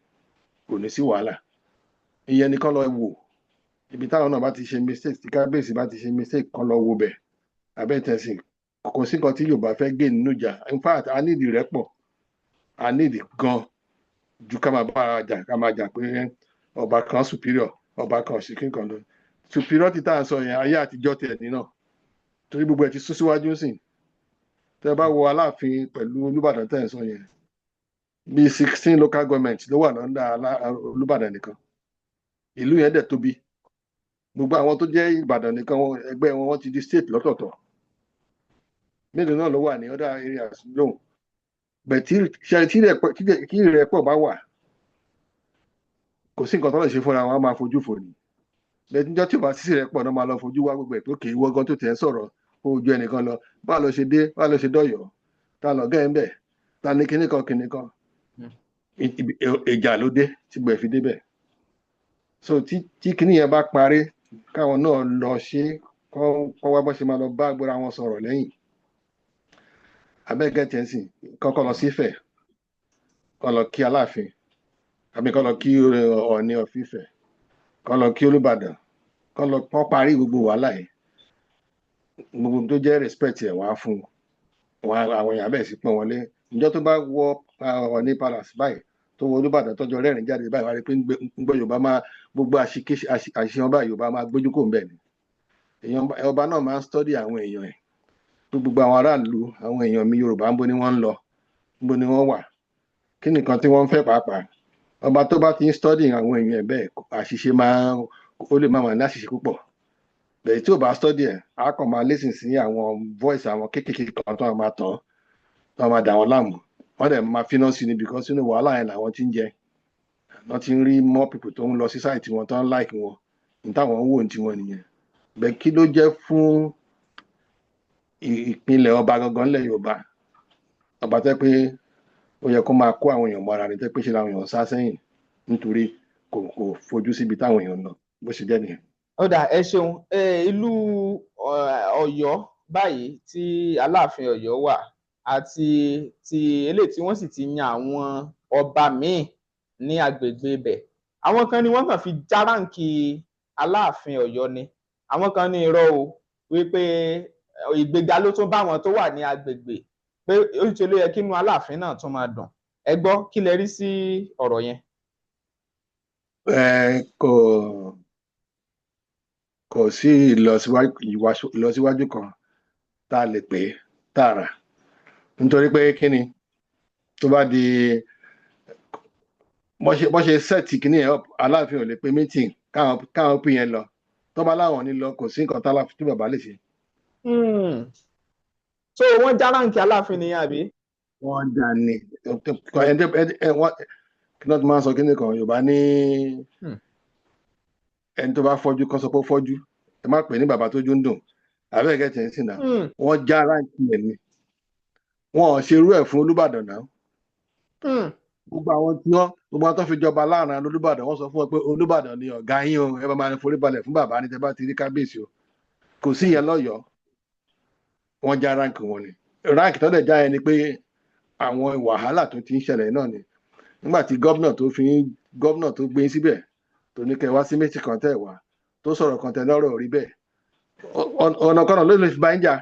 kò ní sí wàhálà. Ìyẹn nìkan lọ wò ibi táwọn náà bá ti ṣe mistake tí kábíyèsí bá ti ṣe mistake kan lọ wo bẹ̀ abẹ́tẹ̀sí kò sí nǹkan tí Yorùbá fẹ́ gé nínú ìjà. In fact a need ìrẹ́pọ̀, a need gan ju ká máa bá ara jà ká máa jà pé ọba kan superior ọba kan ṣìkín kan lọ. Superior ti tá à ń sọ yẹn ayé àtijọ́ tiẹ̀ ní náà torí gbogbo ẹ̀ ti sún síwájú sìn. Tẹ́ bá wo Aláàfin pẹ̀lú Olúbàdàn tẹ́ ẹ̀ sọ yẹn bí 16 local government ló wà lọ́ndà Olúbàdàn nìkan. Ìlú yẹn dẹ̀ tóbi. Gbogbo àwọn tó jẹ́ Ìbàdàn nìkan ẹgbẹ́ wọn ti di state lọ́tọ̀ọ̀tọ̀. Mélòó náà ló wà ní other areas lóhùn. Bẹ̀ tí ìrẹ́pọ̀ bá wà kò sí nǹkan tó lè ṣe fúnra wọn á máa fojú fò ní lẹ́jọ́ tí ò bá sísè rẹ̀ pọ̀ náà máa lọ fojú wá gbogbo ẹ̀ pé kì í wọ́gán tó tẹ̀ ń sọ̀rọ̀ kó ojú ẹnìkan lọ báà lọ ṣe dé báà lọ ṣe dọ̀yọ̀ ta lọ gẹ́ ń bẹ̀ ta ní kinní kan ìjà ló dé tí gbẹ̀ fi débẹ̀ so tí kinní yẹn bá parí káwọn náà lọ ṣe kọ́ wá bọ́ ṣe máa lọ bá agbára wọn sọ̀rọ̀ lẹ́yìn abẹ́gẹ́ tẹ̀sí kọ́kọ́ lọ sífẹ̀ kọ́ lọ kí Aláàfin àbí kọ́ lọ kí Ọọ̀ni of Ifẹ̀ kọ́ lọ kí Olúbàdàn kọ́ parí gbogbo wàhálà yìí gbogbo tó jẹ́ respect ẹ̀ wá fún wọn àwọn èèyàn bẹ́ẹ̀ sí pọ́n wọlé ìjọ tó bá wọ Ọọ̀ni palace báyìí tó wọ Olúbàdàn tọ́jọ́ rẹ́rìn jáde báyìí wá rí pé ń gbọ́ Yorùbá máa gbogbo àṣìṣe báyìí Yorùbá máa gbójú kò ń bẹ̀ ni ọba náà máa ń study àwọn èèyàn ẹ̀ gbogbo àwọn aráàlú àwọn èèyàn mi Yorùbá ń bó ni wọ́n ń lọ ń bó ni wọ́n wà kí nìkan tí wọ́n ń fẹ́ pàápàá ọba tó bá ti ń study àwọn èèyàn ẹ̀ bẹ́ẹ̀ àṣìṣe ó lè máa wà ní àṣìṣe púpọ̀ bẹ́ẹ̀ tí ò bá study ẹ̀ á kàn máa listen sí àwọn voice àwọn kéékèèké kan tó máa tàn tó máa dà wọ́n láàmú wọ́n dẹ̀ máa finá sí ni because sínú wàhálà yẹn làwọn ti ń jẹ wọ́n ti ń rí more people tó ń lọ sí site wọn tó ń like wọn ní táwọn ń wò ní tiwọn nìyẹn bẹ́ẹ̀ kí ló jẹ́ fún ìpínlẹ̀ ọba gangan ńlẹ̀ Yorùbá ọba tẹ́ pé ó yẹ kó máa kó àwọn èèyàn mọ́ra ní tẹ́ pé ṣe làwọn èèyàn sá sẹ́yìn nítorí kò fojú síbi táwọn èèyàn lọ bó ṣe jẹ́ nìyẹn. ó dà ẹ ṣeun ìlú Ọ̀yọ́ báyìí tí Aláàfin Ọ̀yọ́ wà àti ti eléyìí tí wọ́n sì ti yan àwọn ọba míì ní agbègbè ibẹ̀ àwọn kan ni wọ́n kàn fi járáǹkì Aláàfin Ọ̀yọ́ ni àwọn kan ní irọ́ o wípé ìgbéga ló tún bá wọn tó wà ní agbègbè pé ó ń ṣe ló yẹ kí inú Aláàfin náà tún máa dùn ẹ gbọ́ kí lẹ rí sí ọ̀rọ̀ yẹn. Kò sí ìlọsíwájú kan tá a lè pè é tààrà nítorí pé kí ni tó bá di bọ́ ṣe sẹ́ẹ̀tì kìíní ẹ̀ Aláàfin ò lè pe meeting káwọn pín yẹn lọ tó bá láwọn ní lọ kò sí nǹkan tí bàbá lè ṣe. so wọ́n járáǹkì Aláàfin nìyẹn àbí. wọ́n dà ní kí náà tó máa ń sọ kíní kan Yorùbá ní ẹni tó bá fọ́jú kan sọ pé fọ́jú ẹ má pè ní bàbá tójú ń dùn àbẹ́ẹ̀kẹ́ tẹ̀ ń sìn náà wọ́n járáǹkì ẹ̀ ni wọn ò ṣerú ẹ̀ fún Olúbàdàn náà gbogbo àwọn tó fi jọba láàrin Olúbàdàn wọ́n sọ fún wọn pé Olúbàdàn ni ọ̀gá yín o ẹ bá máa forí balẹ̀ fún bàbá ní tẹ́ bá ti rí kábíyèsí o kò sí ìyẹn lọ́yọ̀ọ́ wọ́n já ráǹkì wọn ni ráǹkì tó dẹ̀ já yẹn ni pé àwọn wàhálà tó ti ń ṣẹlẹ̀ náà ni nígbà tí gómìnà tó gbé yín síbẹ̀ tó ní kẹ́ wá sí méjì kan tẹ̀ wá tó sọ̀rọ̀ kan tẹ̀ lọ́rọ̀ rí bẹ́ẹ̀ ọ̀nà kan náà ló lè fi bá ń jà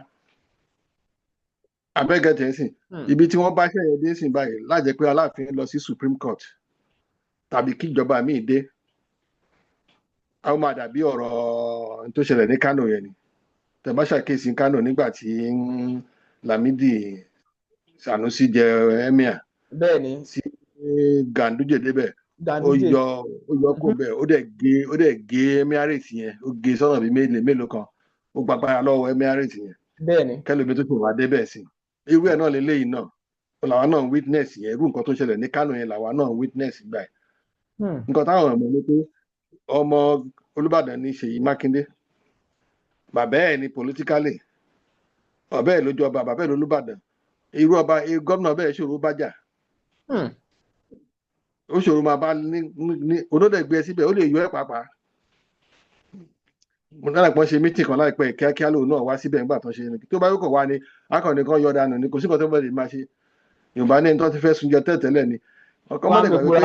abẹ́gẹ́tẹ̀ sìn ibi tí wọ́n bá ṣẹ̀yẹ dé sìn báyìí lájẹ́ pé Aláàfin lọ sí Supreme Court tàbí kí ìjọba míì dé a ó máa dàbí ọ̀rọ̀ tó ṣẹlẹ̀ ní Kano yẹn ni tẹ́ bá ṣàkíyèsí Kano nígbà tí Lamidi Sanusi jẹ emir bẹ́ẹ̀ni sí Ganduje débẹ̀ ó yọ kó bẹ́ẹ̀ ó dẹ̀ gé emirate yẹn ó gé sọ́nà bíi mélòó kan ó gbàgbára lọ́wọ́ emirate yẹn bẹ́ẹ̀ni kẹlòmí tó tó wà débẹ̀ sí irú ẹ̀ náà lélẹ́yìn náà làwa náà witness yẹn irú nǹkan tó ṣẹlẹ̀ ní Kano yẹn làwa náà witness gbà ẹ̀ nǹkan táwọn ọmọ ní pé ọmọ Olúbàdàn ní Ṣèyí Mákindé bàbá ẹ̀ ní politically ọ̀bẹ́ ẹ̀ lójú ọba bàbá ẹ̀ lólúbàdàn irú ọba gómìnà bẹ́ẹ̀ ṣòro bá jà ó ṣòro máa bá ní onódẹ̀gbẹ́ síbẹ̀ ó lè yọ ẹ̀ pàápàá mo dára pọ́n ṣe mítì kan láìpẹ́ kíákíá lòun náà wá síbẹ̀ nígbà tó ṣe ní tó bá yóò wá ní akọni kan yọ dànù ní kò sí nǹkan tó bẹ̀rẹ̀ máa ṣe Yorùbá ní tó ti fẹ́ sunjẹ tẹ́tẹ́lẹ̀ ni ọkọ mọ́lẹ̀ gbàgbé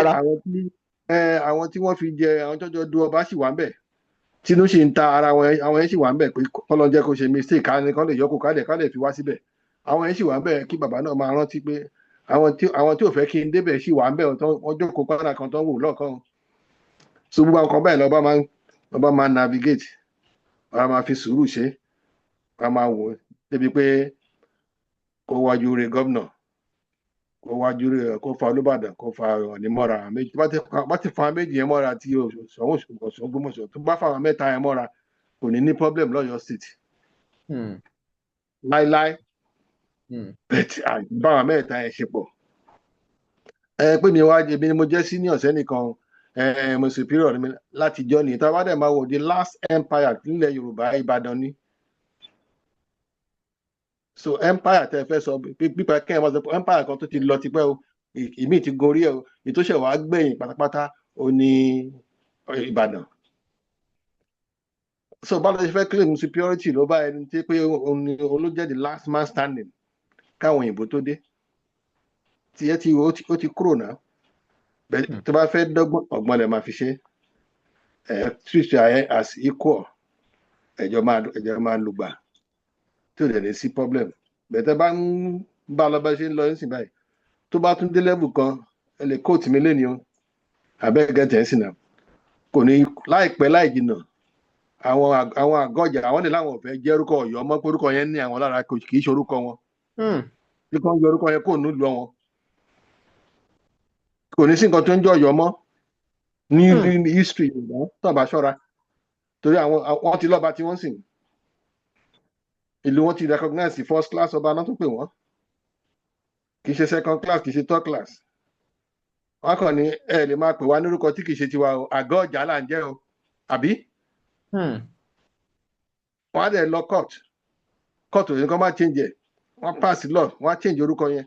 pé àwọn tí wọ́n fi jẹ àwọn tọ́jọ́ du ọba sì wà ń bẹ̀ tínú sì ń ta ara àwọn yẹn sì wà ń bẹ̀ pé kọ́lọ́ jẹ́ kó ṣe mistake ká lè yọkù ká lè fi wá síbẹ̀ àwọn yẹn sì wà ń bẹ̀ kí bàbá náà máa rántí pé àwọn tí ò fẹ́ kí n débẹ̀ sì wà ń bẹ̀ wọ́n jókòó pátá kan tó ń wò lọ́ọ̀kan so gbogbo àwọn kan báyìí lọ́ba máa navigate wọ́n máa fi sùúrù ṣe wọ́n máa wò débi pé kó wájú rẹ̀ gómìnà kó wájú rẹ̀ kó fa Olúbàdàn kó fa Ọọ̀ni mọ́ra méjì bá ti fa méjì yẹn mọ́ra tí Ògbómọ̀ṣọ́ tó bá fa àwọn mẹ́ta yẹn mọ́ra kò ní ní problem lọ́yọ̀ state láíláí báwọn mẹ́ta yẹn ṣe pọ̀ pé mi wá ebi ni mo jẹ́ senior sẹ́nìkan mo superior mi láti jọ nìyí tá a bá dẹ̀ máa wò the last empire nílẹ̀ Yorùbá Ìbàdàn ni so empire tẹ́ fẹ́ sọ pípa kẹ́hìn máa sọ pé empire kan tó ti lọ tipẹ́ o ìmí ti gorí ẹ̀ o ìtòṣẹ̀ wàá gbẹ̀yìn pátápátá ó ní Ìbàdàn so báwo ṣe fẹ́ claim superiority ló bá ẹni tí pé òun ló jẹ́ the last man standing káwọn òyìnbó tó dé tiẹ̀ tí ó ti kúrò náà bẹ́ẹ̀ tó bá fẹ́ dọ́gbọ́n ọgbọ́n lẹ̀ máa fi ṣe treat ẹ as equal ẹjọ́ máa lùgbà tí ò dẹ̀ ní sí problem bẹ́ẹ̀ tẹ́ bá ń bá lọ bá ṣe ń lọ ń sìn báyìí tó bá tún dé level kan ẹ lè kóòtù mi lé ní o abẹ́gẹ́tẹ̀ ń sìn náà kò ní láìpẹ́ láì jìnnà àwọn àgọ́jà àwọn nílò àwọn ọ̀fẹ́ jẹ́ orúkọ Ọ̀yọ́ mọ́ pé orúkọ yẹn ní àwọn lára kì í ṣe orúkọ wọn bí kan yọ orúkọ yẹn kò nílùú wọn kò ní sí nǹkan tó ń jẹ́ Ọ̀yọ́ mọ́ ní history Yorùbá tó bá ṣọ́ra torí àwọn ti lọ́ba tí wọ́n sìn ìlú wọn ti recognize first class ọba náà tó pè wọ́n kì í ṣe second class kì í ṣe third class wọn kàn ní ẹ lè máa pè wá ní orúkọ tí kì í ṣe tiwa o àgọ́ ọjà là ń jẹ́ o àbí wọn á dẹ̀ lọ court òyìnbó kan máa change ẹ̀ wọ́n pass law wọ́n á change orúkọ yẹn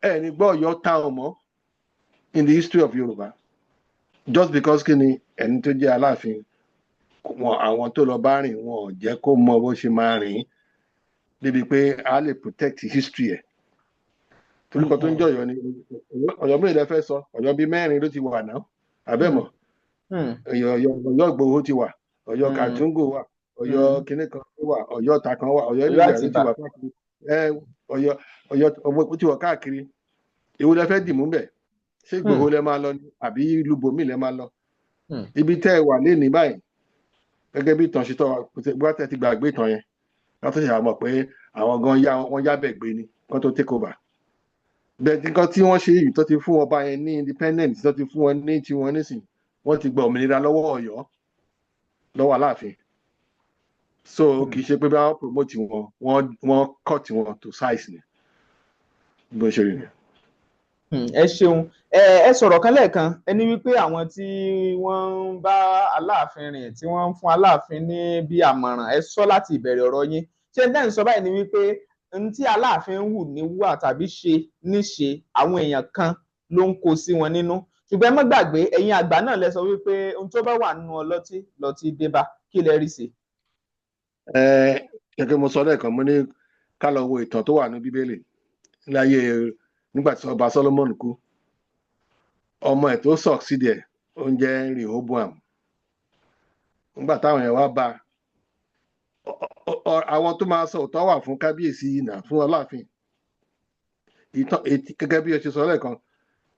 ẹ ní gbọ́ Ọ̀yọ́ town mọ́ in the history of Yorùbá just because kí ni ẹni tó jẹ́ Aláàfin àwọn tó lọ bá rìn wọn ò jẹ́ kó mọ bó ṣe máa rìn débi pé a lè protect history ẹ̀ torúkọ tó ń jẹ́ Ọ̀yọ́ ni Ọ̀yọ́ mìíràn fẹ́ sọ Ọ̀yọ́ bíi mẹ́rin ló ti wà náà àbẹ́mọ̀ Ọ̀yọ́ Ìgbòho ti wà Ọ̀yọ́ Kàtúngò wà Ọ̀yọ́ kinní kan wà Ọ̀yọ́ ta kan wà Ọ̀yọ́ ìlú ìyàrá ti wà káàkiri Ọ̀yọ́ ti wà káàkiri èwo lẹ fẹ́ dìmú bẹ̀ ṣé Ìgbòho lẹ máa lọ ni àbí ìlú bòmí lẹ máa lọ ibi tẹ́ ẹ wà lénìí báyìí gẹ́gẹ́ bí ìtàn ṣetọ́ bá tẹ́ ti gbàgbé ìtàn yẹn látọ̀ ṣe àmọ̀ pé àwọn gan wọ́n yábẹ̀ gbé ni kán tó take over bẹ́ẹ̀ nǹkan tí wọ́n ṣe yìí tó ti fún ọba yẹn ní independence tó ti fún wọn ní tiwọn nísìn wọ́n ti gba òmìnira lọ́wọ́ Ọ̀yọ́ lọ́wọ́ Aláàfin so kì í ṣe pé bá wọ́n promote wọ́n cut wọn to size ni bó ṣe rí ni. ẹ ṣeun ẹ sọ̀rọ̀ kan lẹ́ẹ̀kan ẹni wípé àwọn tí wọ́n ń bá Aláàfin rìn tí wọ́n ń fún Aláàfin ní bí àmọ̀ràn ẹ sọ láti ìbẹ̀rẹ̀ ọ̀rọ̀ yín ṣé ẹ dẹ́n sọ báyìí ni wípé n tí Aláàfin wù ní wà tàbí ṣe níṣe àwọn èèyàn kan ló ń kó sí wọn nínú ṣùgbọ́n ẹ má gbàgbé ẹ̀yin àgbà náà lẹ sọ wípé ohun tó bá wà nínú ọlọ́tí lọ́tí dé bá kí lẹ rí sí. gẹ́gẹ́ mo sọ lẹ́ẹ̀kan mo ní ká lọ wo ìtàn tó wà ní Bíbélì láyé nígbà tí ọba Solomon kú ọmọ ẹ̀ tó succeed ẹ̀ ó ń jẹ́ Rehoboam nígbà táwọn yẹn wá bá àwọn tó máa sọ òótọ́ wà fún kábíyèsí yìí náà fún Aláàfin gẹ́gẹ́ bí o ṣe sọ lẹ́ẹ̀kan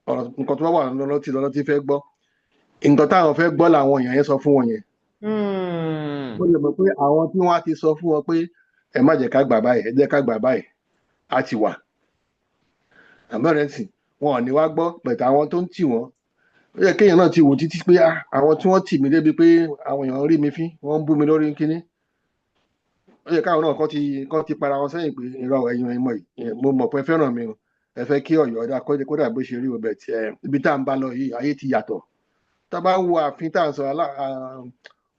ọ̀rọ̀ nǹkan tó wà lọ́lọ́tí fẹ́ gbọ́ nǹkan táwọn fẹ́ gbọ́ làwọn èèyàn yẹn sọ fún wọn yẹn ó lè mọ̀ pé àwọn tí wọ́n á ti sọ fún wọn pé ẹ má jẹ́ ká gbà báyìí ẹ jẹ́ ká gbà báyìí á ti wà àbẹ̀rẹ̀ sí wọn ò ní wá gbọ́ pẹ̀tà àwọn tó ń tì wọ́n ó yẹ kéèyàn náà ti wò títí pé àwọn tí wọ́n tì mí débi pé àwọn èèyàn rí mi fín wọ́n ń bú mi lórí kínní ó yẹ káwọn náà kọ́ ti para wọn sẹ́yìn pé irọ́ ẹ̀yin ẹ̀mọ́ yìí mo mọ̀ pé fẹ́ràn mi o ẹ fẹ́ kí Ọ̀yọ́ dá kódà bó ṣe rí ọbẹ̀ tí ibi tá à ń bá lọ yìí ayé ti yàtọ̀ tá a bá wo ààfin tá à ń sọ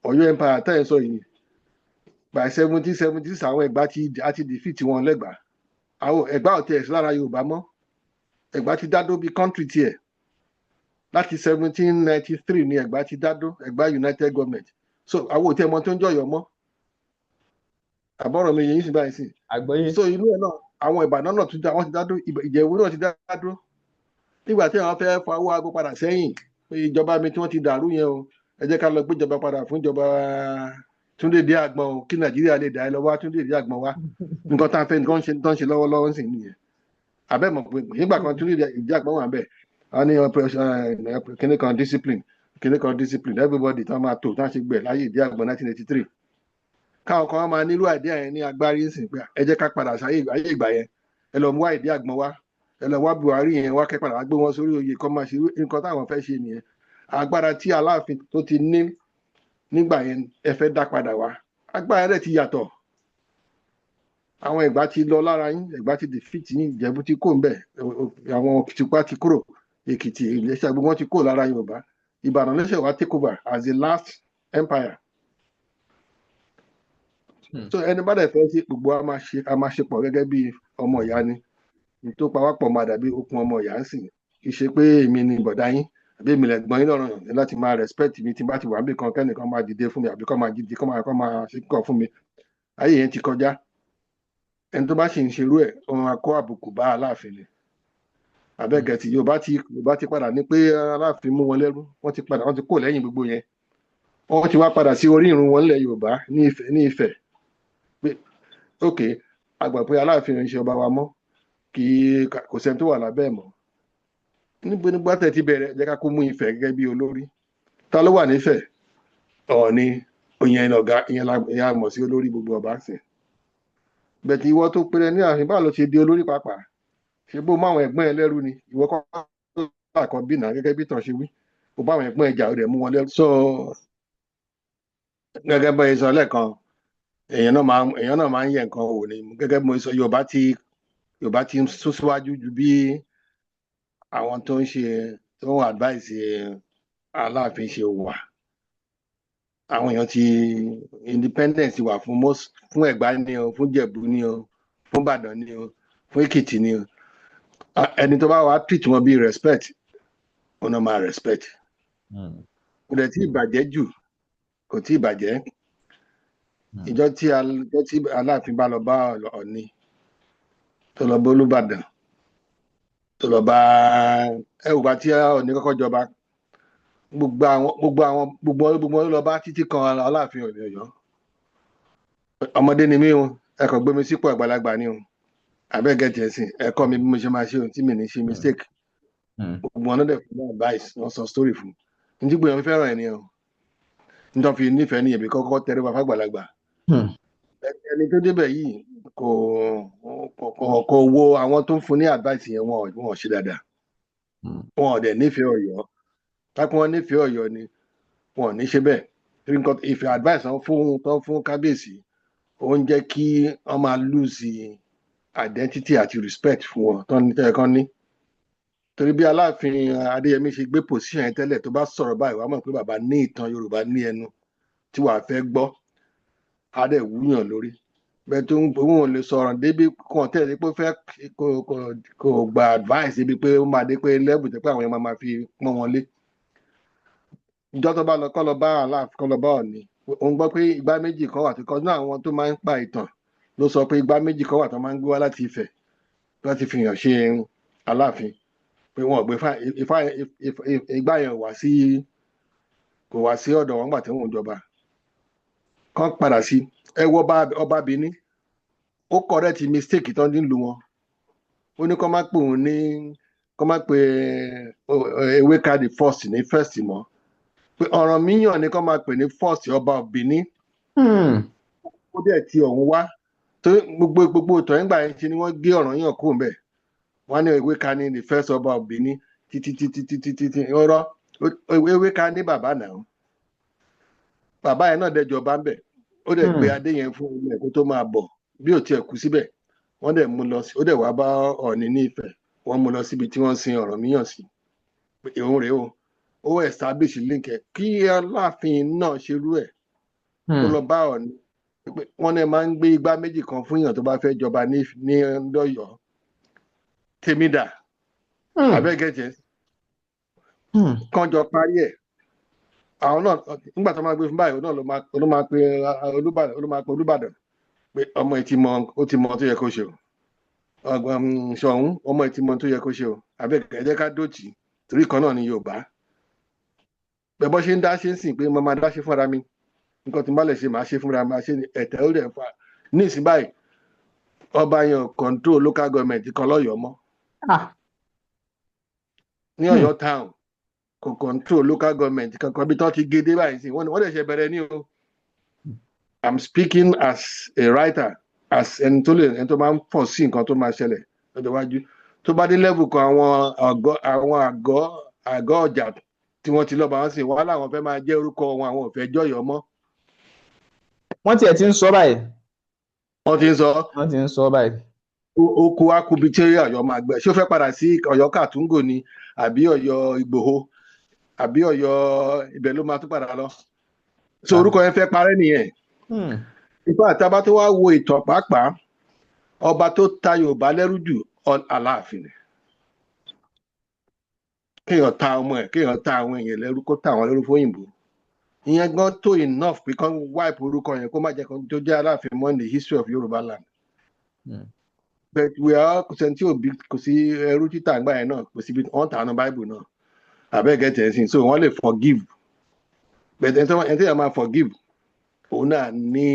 Ọ̀yọ́ empire tá à ń sọ yìí by 1776 àwọn Ẹ̀gbá ti defeat wọn lẹ́gbàá àwọn Ẹ̀gbá ò tiẹ̀ sí lára Yorùbá mọ́ Ẹ̀gbá ti dádó bíi country tiẹ̀ láti 1793 ni Ẹ̀gbá ti dádó Ẹ̀gbá United Government so àwọn òtí ẹmọ tó ń jọyọ̀ mọ́ àbọ̀rọ̀ mi yẹn sì báyìí sí so inú ẹ̀ náà àwọn Ìbàdàn náà wọ́n ti dádó Ìjẹ̀bú náà ti dádó nígbà tí àwọn fẹ́ fa owó aago padà sẹ́yìn pé ìjọba mi tí wọ́n ti dàrú yẹn o ẹ jẹ́ ká lọ gbé ìjọba padà fún ìjọba Túndé Dé Àgbọn o kí Nàìjíríà lè dà ẹ lọ wá Túndé Dé Àgbọn wá nǹkan tá a fẹ́ nǹkan tó ń ṣe lọ́wọ́lọ́wọ́ sì nìyẹn abẹ́mọ̀ pé nígbà kan Túndé Dé Àgbọn wà bẹ́ẹ̀ wọ́n ní kíní kan discipline everybody tán máa tò tán ṣe gbẹ̀ láyé Dé Àgbọn 1983 káwọn kan máa nílò àìdí àyẹn ní agbárí ìsìn pé ẹ jẹ́ ká padà sáyé ìgbà yẹn ẹ lọ mú àìdí àgbọn wá ẹ lọ wá Buhari yẹn wá kẹ́ padà wá gbé wọn sórí oyè kan máa ṣe nǹkan táwọn fẹ́ ṣe nìyẹn agbára tí Aláàfin tó ti ní nígbà yẹn ẹ fẹ́ dá padà wá agbára rẹ̀ ti yàtọ̀ àwọn Ẹ̀gbá ti lọ lára yín Ẹ̀gbá ti defeat yín Ìjẹ̀bú ti kó ńbẹ̀ àwọn Òkìtìpá ti kúrò Èkìtì Ìjẹ̀ṣà gbogbo wọn ti kó lára Yorùbá Ìbàdàn ló ṣe wá take over as the last empire. So ẹni bá dẹ̀ fẹ́ sí gbogbo a máa ṣe pọ̀ gẹ́gẹ́ bí ọmọ ìyá ni. Tó pawápọ̀ máa dàbí okùn ọmọ ìyá ń sìn. Kì í ṣe pé èmi ni bọ̀dá yín àbí èmi lẹ̀gbọ́n yín lọ́rùn yàn láti máa respect mi tí bá ti wà níbi kan kẹ́nìkan máa dìde fún mi àbí kọ́ máa dìde kọ́ máa ṣe kọ́ fún mi. Ayé yẹn ti kọjá. Ẹni tó bá sì ń ṣerú ẹ̀ òun á kó àbùkù bá Aláàfin ni. Àbẹ́gẹ̀tì Yorùbá ti padà ní pé Aláàfin mú wọn lẹ́rú wọ́n ti kó lẹ́yìn gbogbo yẹn. Wọ́n ti wá padà sí orí ìrun wọn nílẹ̀ Yorùbá ní Ifẹ̀. Pé ok a gbà pé Aláàfin ń ṣe ọba wa mọ́ kò sẹ́ni tó wà lábẹ́ ẹ̀ mọ́. Nígbà tẹ̀ ti bẹ̀rẹ̀ jẹ́ ká kó mú Ifẹ̀ gẹ́gẹ́ bí olórí. Ta ló wà nífẹ̀? Ọọ̀ni ìyẹn ọ̀gá ìyẹn a mọ̀ sí olórí gbogbo ọba sìn. Bẹ̀tì ìwọ tó péré ní ààfin báwo ló ṣe di olórí pàápàá? Ṣé bó máwọn ẹ̀gbọ́n ẹ lẹ́rú ni? Ìwọ kọ́ àkọ́ bí náà gẹ́gẹ́ bí tàn ṣe wí. Bó báwọn ẹ̀gbọ́n ẹ jà ó rẹ̀ mú wọn lẹ́rú. So gẹ́gẹ́ bó ṣe sọ lẹ́ẹ̀kan èèyàn náà máa ń yẹ nǹkan wò ni. Gẹ́gẹ́ bó ṣe sọ Yorùbá ti ń sún síwájú ju bí àwọn tó ń advice Aláàfin ṣe wà. Àwọn èèyàn ti independence wà fún Ẹ̀gbá ni o, fún Jẹ̀bú ni o, fún Ìbàdàn ni o, fún Èkìtì ni o. Ẹni tó bá wà treat wọn bí respect ọ̀nà máa respect. Kò dẹ̀ tí ìbàjẹ́ jù kò tí ìbàjẹ́. Ìjọ tí Aláàfin bá lọ bá Ọọ̀ni tó lọ bá Olúbàdàn tó lọ bá ẹwùgbà tí Ọọ̀ni kọ́kọ́ jọba gbogbo lọ bá títí kan Aláàfin Ọ̀yọ́. Ọmọdé ni mí o ẹ kàn gbé mi sípò àgbàlagbà ni o abẹ́gẹ̀tì ẹ̀sìn ẹ̀kọ́ mi bí mo ṣe máa ṣe ohun tí mi ní ṣe mistake. Gbogbo wọn dẹ̀ fún mi advice wọ́n sọ story fún mi nítorí pé wọ́n fẹ́ràn ẹ̀ ni o nítorí fi nífẹ̀ẹ́ ní ẹ̀bí kọ́kọ́ tẹ́rẹ́ bá fàgbàlagbà. Ẹni tó débẹ̀ yìí kò wo àwọn tó ń fún ní advice yẹn wọn ò ṣe dáadáa. Wọn ò dẹ̀ nífẹ̀ẹ́ Ọ̀yọ́ tápẹ́ wọn nífẹ̀ẹ́ Ọ̀yọ́ ni wọn ò ní ṣe bẹ́ẹ̀. Ìfẹ́ advice tán fún kábíyèsí ó ń jẹ́ kí wọ́n máa lose identity àti respect fún wọn tán ní tẹ́lẹ̀ kan ní. Torí bí Aláàfin Adéyẹmí ṣe gbé position yẹn tẹ́lẹ̀ tó bá sọ̀rọ̀ báyìí wàá mọ̀ pé bàbá ní ìtàn Yorùbá ní ẹnu tí wàá fẹ́ gbọ́ á dẹ̀ wúyàn lórí. Bẹ́ẹ̀ tó ń wọn lè sọ̀rọ̀ débi kan tẹ́lẹ̀ pé fẹ́ kò gba advice débi pé ó máa dé pé level tẹ́ pé àwọn èèyàn máa fi pọ́n wọn lé. Ìjọ tó bá lọ kọ́ lọ bá Aláàfin kọ́ lọ bá Ọọ̀ni òun gbọ́ pé igbá méjì kan wà tó kọ́ náà àwọn tó máa ń pa ìtàn ló sọ pé igbá méjì kan wà tó máa ń gbé wá láti Ifẹ̀ láti fi hàn ṣe Aláàfin pé wọn ò gbé igbá yẹn kò wá sí ọ̀dọ̀ wọn gbà tí wọn ò jọba kán padà sí ẹ wọ ọba Benin ó correct mistake tán ní lu wọn ó ní kán má pè òun ní kán má pè Ewéka the first ní first mọ́ pé Ọ̀rànmíyàn ni kán máa pè ní first ọba Benin. Ó dẹ̀ ti ọ̀hún wá tó gbogbo ìtàn yẹn gbà yẹn ṣe ni wọ́n gé Ọ̀rànmíyàn kúrò ńbẹ̀ wọ́n ní Ewéka ní the first ọba Benin títí ọ̀rọ̀ Ewéka ní bàbá náà bàbá yẹn náà dẹjọ bá ń bẹ̀ ó dẹ̀ gbé adé yẹn fún ilé ẹ̀kọ́ tó máa bọ̀ bí ò tiẹ̀ kú síbẹ̀ wọ́n dẹ̀ mú lọ sí ó dẹ̀ wá bá Ọọ̀ni ní Ifẹ̀ wọ́n mú lọ síbi tí wọ́n sin Ọ̀rànmíyàn sí ìhun rèé o ó establish link ẹ̀ kí Aláàfin náà ṣerú ẹ̀ ó lọ bá Ọọ̀ni wọ́n náà máa ń gbé igbá méjì kan fún èèyàn tó bá fẹ́ jọba ní Ọ̀yọ́ tèmídà abẹ́gẹ́jẹ́ kan jọ parí ẹ̀ àwọn náà nígbà tó máa gbé fún báyìí náà ló máa pe Olúbàdàn pé ọmọ ẹ̀ ti mọ tó yẹ kó ṣe o Ṣọ̀ún ọmọ ẹ̀ ti mọ tó yẹ kó ṣe o abẹ́gẹ́jẹ́ ká dòtí torí kan náà ni Yorùbá bẹ́ẹ̀ bọ́ ṣe ń dá ṣe ń sìn pé mo máa dá ṣe fúnra mi nǹkan tí n bá lè ṣe máa ṣe fúnra máa ṣe ẹ̀tẹ́ ó rẹ̀ fa ní ìsìn báyìí ọba yẹn control local government kan lọ́yọ̀ọ́ mọ́ ní Ọ̀yọ́ town kò control local government kankan bí tó ti gédé báyìí sí wọ́n dẹ̀ ṣe bẹ̀rẹ̀ ní o. I'm speaking as a writer as ẹni tó máa ń pọ̀ sí nǹkan tó máa ṣẹlẹ̀ lọ́jọ́ iwájú tó bá dé level kan àwọn àgọ́ ọjà tí wọ́n ti lọ́ba wọn sì wọ́n láwọn fẹ́ máa jẹ́ orúkọ wọn àwọn ò fẹ́ jọ́yọ̀ mọ́. Wọ́n tiẹ̀ ti ń sọ báyìí. Wọ́n ti ń sọ báyìí. Oko akubi tí Ọ̀yọ́ máa gbẹ ṣé ó fẹ́ padà sí Ọ̀yọ́ Kàtúngò ni àbí Ọ̀yọ́ Ìgbòho àbí Ọ̀yọ́ ibẹ̀ ló máa tún padà lọ so orúkọ yẹn fẹ́ parẹ́ nìyẹn nípa àtàbá tó wá wo ìtàn pàápàá ọba tó ta Yorùbá lẹ́rú jù Aláàfin ni kéèyàn ta ọmọ ẹ̀ kéèyàn ta àwọn èèyàn lẹ́rú kó ta àwọn lẹ́rú fóyìnbó ìyẹn gan tó enough pé kán wipe orúkọ yẹn kó má jẹ́ kan tó jẹ́ Aláàfin mọ́ in the history of Yorùbá land but we are kò sẹ́ni tí kò sí ẹrú títà àgbà yẹn náà kò síbi wọ́n tà ní Bible náà àbẹ́gẹ́ tẹ̀sìn so wọ́n lè forgive but ẹni tí wọ́n máa forgive òun náà ní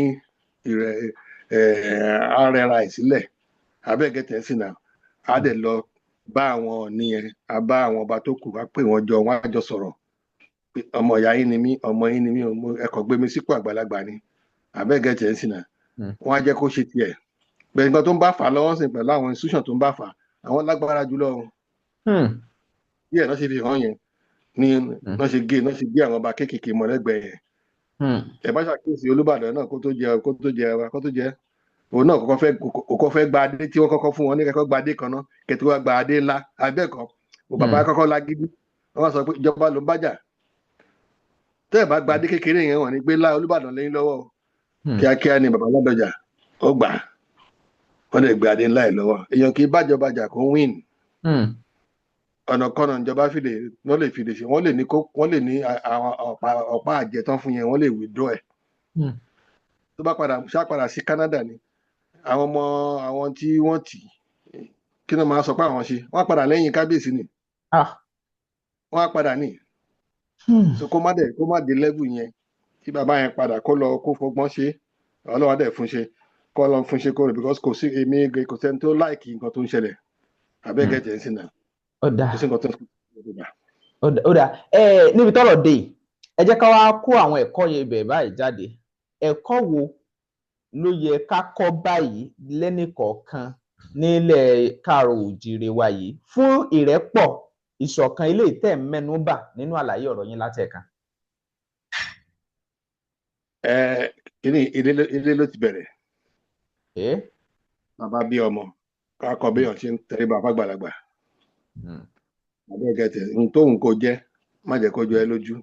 arẹra ìsílẹ̀ àbẹ́gẹ́ tẹ̀sìn náà á dẹ̀ lọ bá àwọn nìyẹn á bá àwọn ọba tó kù wá pé wọ́n á jọ sọ̀rọ̀ ọmọ ìyá yín ni mí ọmọ yín ni mí ẹkọ̀ gbé mi sípò àgbàlagbà ni àbẹ́gẹ́ tẹ̀sìn náà wọ́n á jẹ́ kó ṣe tiẹ̀ bẹ́ẹ̀ nǹkan tó ń bá fà lọ́wọ́ sí pẹ̀lú àwọn institution tó ń bá fà àwọn lágbára jùlọ bí ẹ̀ náà ṣe fi hàn yẹn ní náà ṣe gé àwọn ọba kéékèèké mọ́ lẹ́gbẹ̀ẹ́ yẹn ẹ̀ bá ṣàkíyèsí Olúbàdàn náà kó tó jẹ òun náà kọ́kọ́ fẹ́ gba adé tí wọ́n kọ́kọ́ fún wọn ní kẹ́kọ́ gba adé kan náà kẹ́tí wọ́n gba adé ńlá abẹ́ẹ̀kọ́ bàbá kọ́kọ́ lágídí wọ́n sọ pé ìjọba ló ń bájà tẹ́ ẹ̀ bá gba adé kékeré yẹn wọ́n ní gbé lá Olúbàdàn lẹ́yìn lọ́wọ́ kíákíá ni bàbá Ládọjà ó gbà wọ́n lè gbé adé ńlá ẹ̀ lọ́wọ́ èèyàn kì í bájọbajà kó win ọ̀nà kọ́nà ìjọba wọ́n lè fìdè ṣe wọ́n lè ní ọ̀pá àjẹtán fún yẹn wọ́n lè withdraw ẹ̀ tó bá padà sí Canada ni àwọn tí wọ́n tì kí ni máa sọ pé àwọn ṣe wọ́n padà lẹ́yìn kábíyèsí ni wọ́n padà ní so kó má dé level yẹn tí bàbá yẹn padà kó lọ kó fọgbọ́n ṣe ọlọ́wà dẹ̀ fún ṣe kó lọ fún ṣe kó rẹ̀ because kò sí èmi kò sẹ́ni tó láìkì nǹkan tó ń ṣẹlẹ̀ abẹ́gẹ́jẹ̀ ń sìn náà. ó dà níbi tọ́rọ̀ dé ẹ jẹ́ ká wá kó àwọn ẹ̀kọ́ yẹn ibẹ̀ báyìí jáde ẹ̀kọ́ wo ló yẹ ká kọ́ báyìí lẹ́nìkọ̀ọ̀kan nílẹ̀ káàrọ̀ òjìrè wa yìí fún ìrẹ́pọ̀ ìṣọ̀kan ilé ìtẹ́ mẹ́nubà nínú àlàyé ọ̀rọ̀ yín látẹ̀kan. kíni ilé ló ti bẹ̀rẹ̀ bàbá bí ọmọ kákọ béèyàn ṣe ń tẹ̀lé bàbá àgbàlagbà àbẹ́gẹ́tẹ̀ tóun kò jẹ́ má jẹ́ kó jọ ẹ lójú.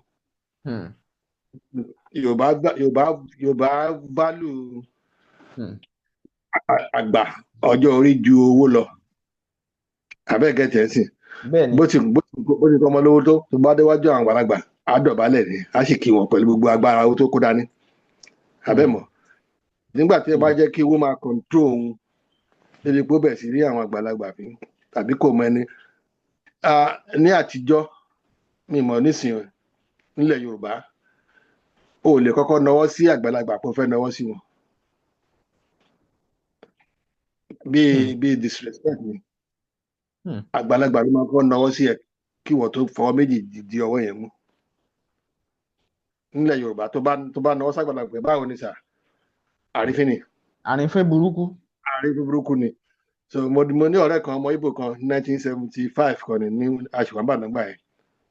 Yorùbá bálù àgbà ọjọ́ orí ju owó lọ àbẹ́gẹ́tẹ̀ sí bó ti kọ́ ọmọ lówó tó bá déwájú àwọn àgbàlagbà á dọ̀bálẹ̀ ni á sì kí wọn pẹ̀lú gbogbo agbára owó tó kó dání abẹ́mọ̀ nígbà tí ẹ bá jẹ́ kí owó máa control òun níbi pé ó bẹ̀ sí rí àwọn àgbàlagbà fi tàbí kò mọ ẹni ní àtijọ́ mímọ́ nísìnyí nílẹ̀ Yorùbá o lè kọ́kọ́ nawọ́ sí àgbàlagbà kó fẹ́ nawọ́ sí wọn bíi disrespect ni àgbàlagbà ló máa kọ́ nawọ́ sí ẹ kí wọ́n tó fọwọ́ méjì di ọwọ́ yẹn mú nílẹ̀ Yorùbá tó bá nawọ́ sàgbàlagbà báwo ni sà àrífín ni àrífín burúkú ni so mo ní ọ̀rẹ́ kan ọmọ Ìgbò kan 1975 kan ní aṣùwàmbà nàgbà yẹn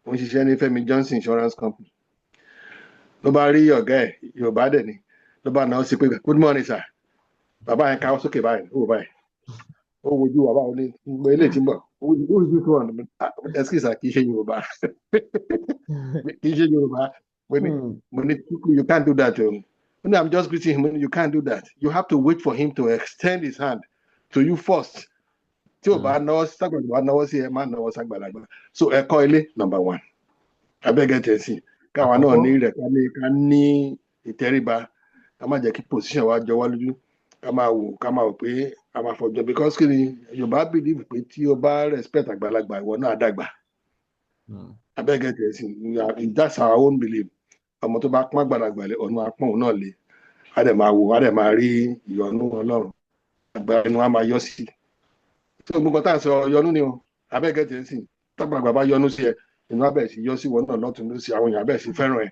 ó ń ṣiṣẹ́ ní Fẹ́mi Johnson Insurance Company ló bá rí ọ̀gá ẹ̀ Yorùbá dẹ̀ ni ló bá náà sí pé good morning sir bàbá yẹn káwọ́ sókè báyìí ó wò báyìí ó wojú bàbá òun ní ilé tí ń bọ̀ ó wojú tó wà ní ẹskísà kì í ṣe Yorùbá mo ní you can't do that o I'm just greeting him you can't do that you have to wait for him to extend his hand to you first tí o bá náwó sàgbàlagbà náwó sí ẹ má náwó sàgbàlagbà so ẹ̀kọ́ ilé number 1 abẹ́gẹ́tẹ̀ sí káwa náà ní rẹ̀ ká ní ìtẹríba ká má jẹ́ kí position wa jọ wá lójú ká máa wò pé a máa fọjọ́ because kí ni Yorùbá believe pé tí o bá respect àgbàlagbà ìwọ náà dàgbà abẹ́gẹ́tẹ̀ sí that's our own belief ọmọ tó bá pọ́n àgbàlagbà lé ọ̀nà apọ́n òun náà lé á dẹ̀ máa wò á dẹ̀ máa rí ìyọ́nú Ọlọ́run àgbà ẹnu wa máa yọ sí tí gbogbo tá à ń sọ yọnú ni o abẹ́gẹ́tẹ̀ sí tágbàlagbà bá yọnú sí ẹ inú abẹ́ sí yọ sí wọn náà lọ́tún ló sí àwọn èèyàn abẹ́ sí fẹ́ràn ẹ̀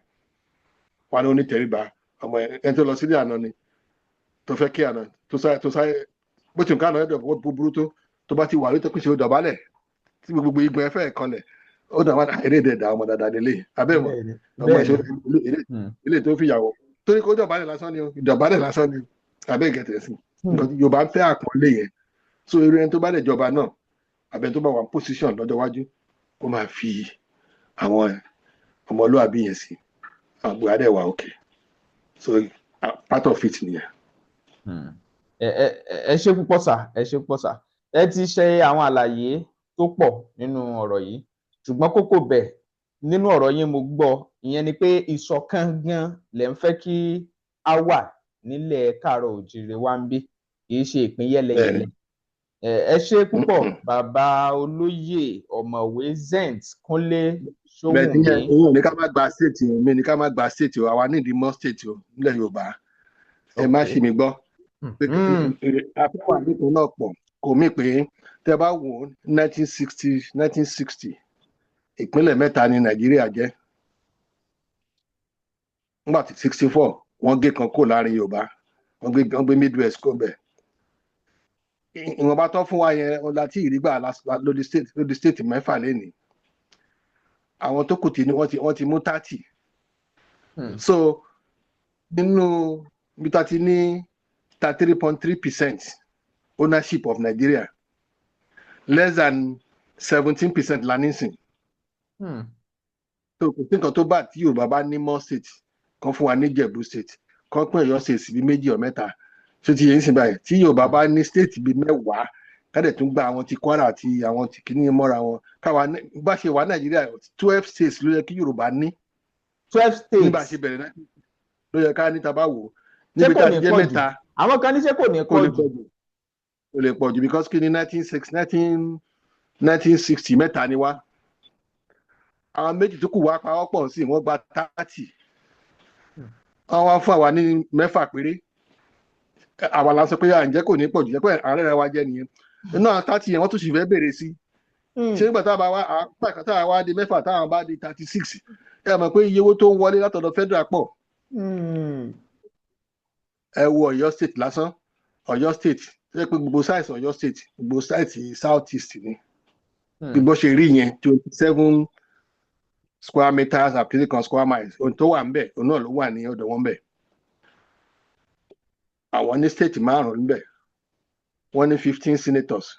wọn ní onítẹ̀ríba ọmọ ẹni tó lọ sílé àná ni tó fẹ́ kí àná tó sáré bó ti nǹkan àná ẹ̀dọ̀ búburú tó bá ti wà lórí tó pèsè òdọ̀bálẹ̀ tí gbogbo igun ẹ̀fẹ́ ẹ̀ kanlẹ̀ ó dà wọn eré ìdẹ̀dà ọmọ dáadáa nílé abẹ́mọ̀ ọmọ ìṣòro ilé tó fi yàwó torí kó dọ̀bálẹ̀ lásán ni ìdọ̀bálẹ̀ lásán ni abẹ́gẹ̀tẹ̀ sí Yorùbá ń fẹ́ àpọ́nlé yẹn so irú ẹni tó bá lè jọba náà abẹ́ni tó bá wà position lọ́jọ́ iwájú kó máa fi àwọn ọmọlúwàbí yẹn sí àgbẹ̀ adẹ́wà òkè so part of it nìyẹn. ẹ ṣé púpọ̀ sà, ẹ ṣé púpọ̀ sà. Ẹ ti ṣe àwọn àlàyé tó pọ̀ nínú ọ̀rọ̀ yìí, ṣùgbọ́n kókó bẹ̀ nínú ọ̀rọ̀ yín mo gbọ́, ìyẹn ni pé ìṣọ̀kan gan lẹ̀ ń fẹ́ kí á wà nílẹ̀ káàárọ̀ oòjíire wa ń bí, kì í ṣe ìpín yẹ́lẹyẹ̀lẹ. Ẹ ṣé púpọ̀ bàbá olóyè ọ̀mọ̀wé Zent Kúnlé Ṣówùnmí. òun ní ká má gba state o, mi ní ká má gba state o, àwa nídìí mọ́ state o nílẹ̀ Yorùbá. Ẹ má ṣì mí gbọ́. Afẹ́wà nípìn náà pọ̀ kò mí pé tẹ bá wò ó 1960 ìpínlẹ̀ mẹ́ta ni Nàìjíríà jẹ́. Nígbà tí 64 wọ́n gé kan kó láàrin Yorùbá, wọ́n gbé Midwest kó bẹ̀. Ìwọ̀nba tó fún wa yẹn láti ìrígbà lórí state mẹ́fà lénìí. Àwọn tó kù tí ni wọ́n ti mú 30. So nínú bí ta ti ní 33.3% ownership of Nigeria, less than 17% la nísìn. So kò sí nǹkan tó bá tí Yorùbá bá ní more state kan fún wa ní Ìjẹ̀bú state kan pín Ọ̀yọ́ state bí 2 or 3 so ti yẹn sìn báyìí tí Yorùbá bá ní state bí 10 kádẹ̀ tún gba àwọn ti Kwara àti àwọn ti kìíní mọ́ra wọn káwa bá ṣe wà Nàìjíríà 12 states ló yẹ kí Yorùbá ní. 12 states nígbà ṣe bẹ̀rẹ̀ náà ló yẹ ká ní tá bá wò níbi tá a ti jẹ́ mẹ́ta. Àwọn kan ní ṣé kò ní pọ̀ jù. Kò lè pọ̀ jù because kí ni 1960 mẹ́ta ni wá. Àwọn méjì tó kù wá pawọ́pọ̀ sí wọ́n gba 30. Wọ́n wá fún àwa ní 6 péré. Àwa la sọ pé ǹjẹ́ kò ní pọ̀ jù jẹ́ pé àárẹ̀ rẹ̀ wá jẹ́ nìyẹn. Inú àwọn 30 yẹn wọ́n tún sì fẹ́ bèrè sí. Ṣé nígbà tá a wá di 6 táwọn bá di 36 ẹ mọ̀ pé iye owó tó ń wọlé látọ̀dọ̀ federal pọ̀. Ẹ wo Ọ̀yọ́ state lásán Ọ̀yọ́ state ṣe pé gbogbo size Ọ̀yọ́ state gbogbo size south east ni gbogbo ṣe rí yẹn 27 square meters àti kan square miles ohun tó wà ńbẹ̀ òun náà ló wà ní ọ̀dọ̀ wọn bẹ̀. Àwọn ní state 5 ńbẹ̀ wọ́n ní 15 senators